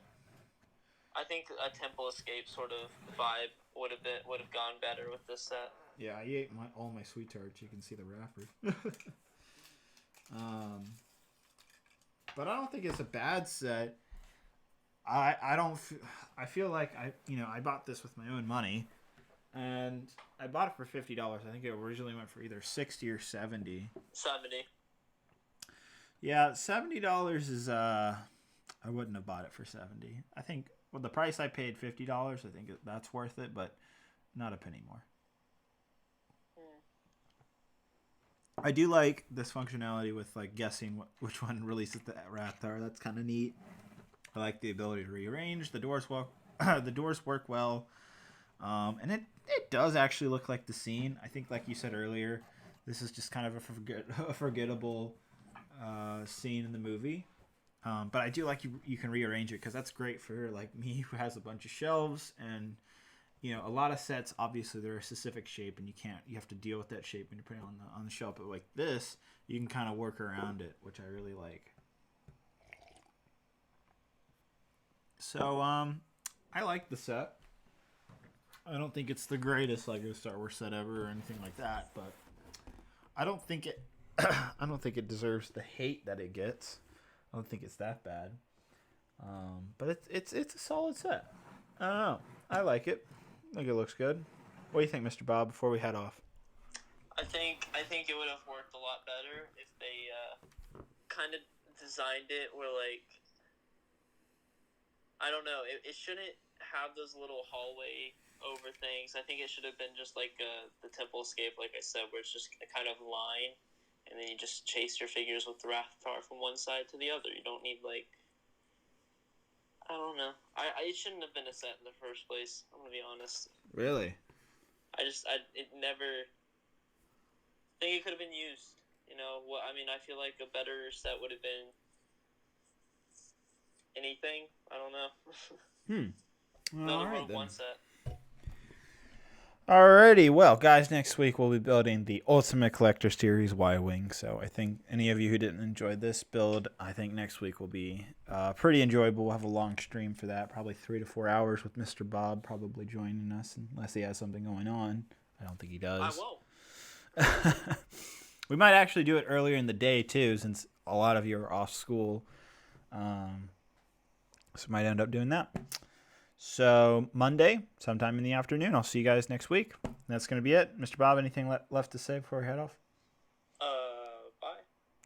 I think a Temple Escape sort of vibe would have gone better with this set. Yeah, I ate all my sweet tarts. You can see the wrappers. But I don't think it's a bad set. I feel like I bought this with my own money, and I bought it for $50. I think it originally went for either $60 or $70. 70. Yeah, $70 is I wouldn't have bought it for $70. I think with the price I paid, $50, I think that's worth it, but not a penny more. I do like this functionality with like guessing which one releases the Raptor. That's kind of neat. I like the ability to rearrange. The doors work. The doors work well, and it does actually look like the scene. I think, like you said earlier, this is just kind of a forgettable scene in the movie. But I do like you can rearrange it because that's great for like me who has a bunch of shelves and. You know, a lot of sets, obviously, they're a specific shape, and you have to deal with that shape when you put it on the shelf. But like this, you can kind of work around it, which I really like. So, I like the set. I don't think it's the greatest Lego Star Wars set ever or anything like that, but I don't think it. I don't think it deserves the hate that it gets. I don't think it's that bad. But it's a solid set. I don't know. I like it. I think it looks good. What do you think, Mr. Bob, before we head off? I think it would have worked a lot better if they kind of designed it where, like, I don't know, it shouldn't have those little hallway over things. I think it should have been just like the Temple Escape, like I said, where it's just a kind of line, and then you just chase your figures with the Raptor from one side to the other. You don't need, like, I don't know. It shouldn't have been a set in the first place. I'm gonna be honest. Really? It never. I think it could have been used. You know what? I mean, I feel like a better set would have been anything. I don't know. All Another right, Rogue then. One set. Alrighty, well, guys, next week we'll be building the Ultimate Collector Series Y-Wing. So I think any of you who didn't enjoy this build, I think next week will be pretty enjoyable. We'll have a long stream for that, probably 3 to 4 hours with Mr. Bob probably joining us, unless he has something going on. I don't think he does. I won't. We might actually do it earlier in the day, too, since a lot of you are off school. So might end up doing that. So Monday, sometime in the afternoon, I'll see you guys next week. That's going to be it. Mr. Bob, anything left to say before we head off? Bye.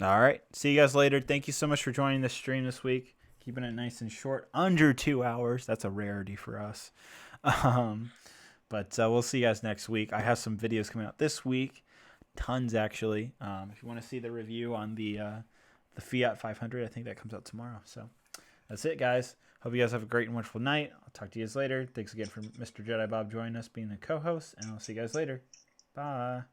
All right. See you guys later. Thank you so much for joining the stream this week. Keeping it nice and short, under 2 hours. That's a rarity for us. But we'll see you guys next week. I have some videos coming out this week. Tons, actually. If you want to see the review on the Fiat 500, I think that comes out tomorrow. So that's it, guys. Hope you guys have a great and wonderful night. I'll talk to you guys later. Thanks again for Mr. Jedi Bob joining us, being the co-host, and I'll see you guys later. Bye.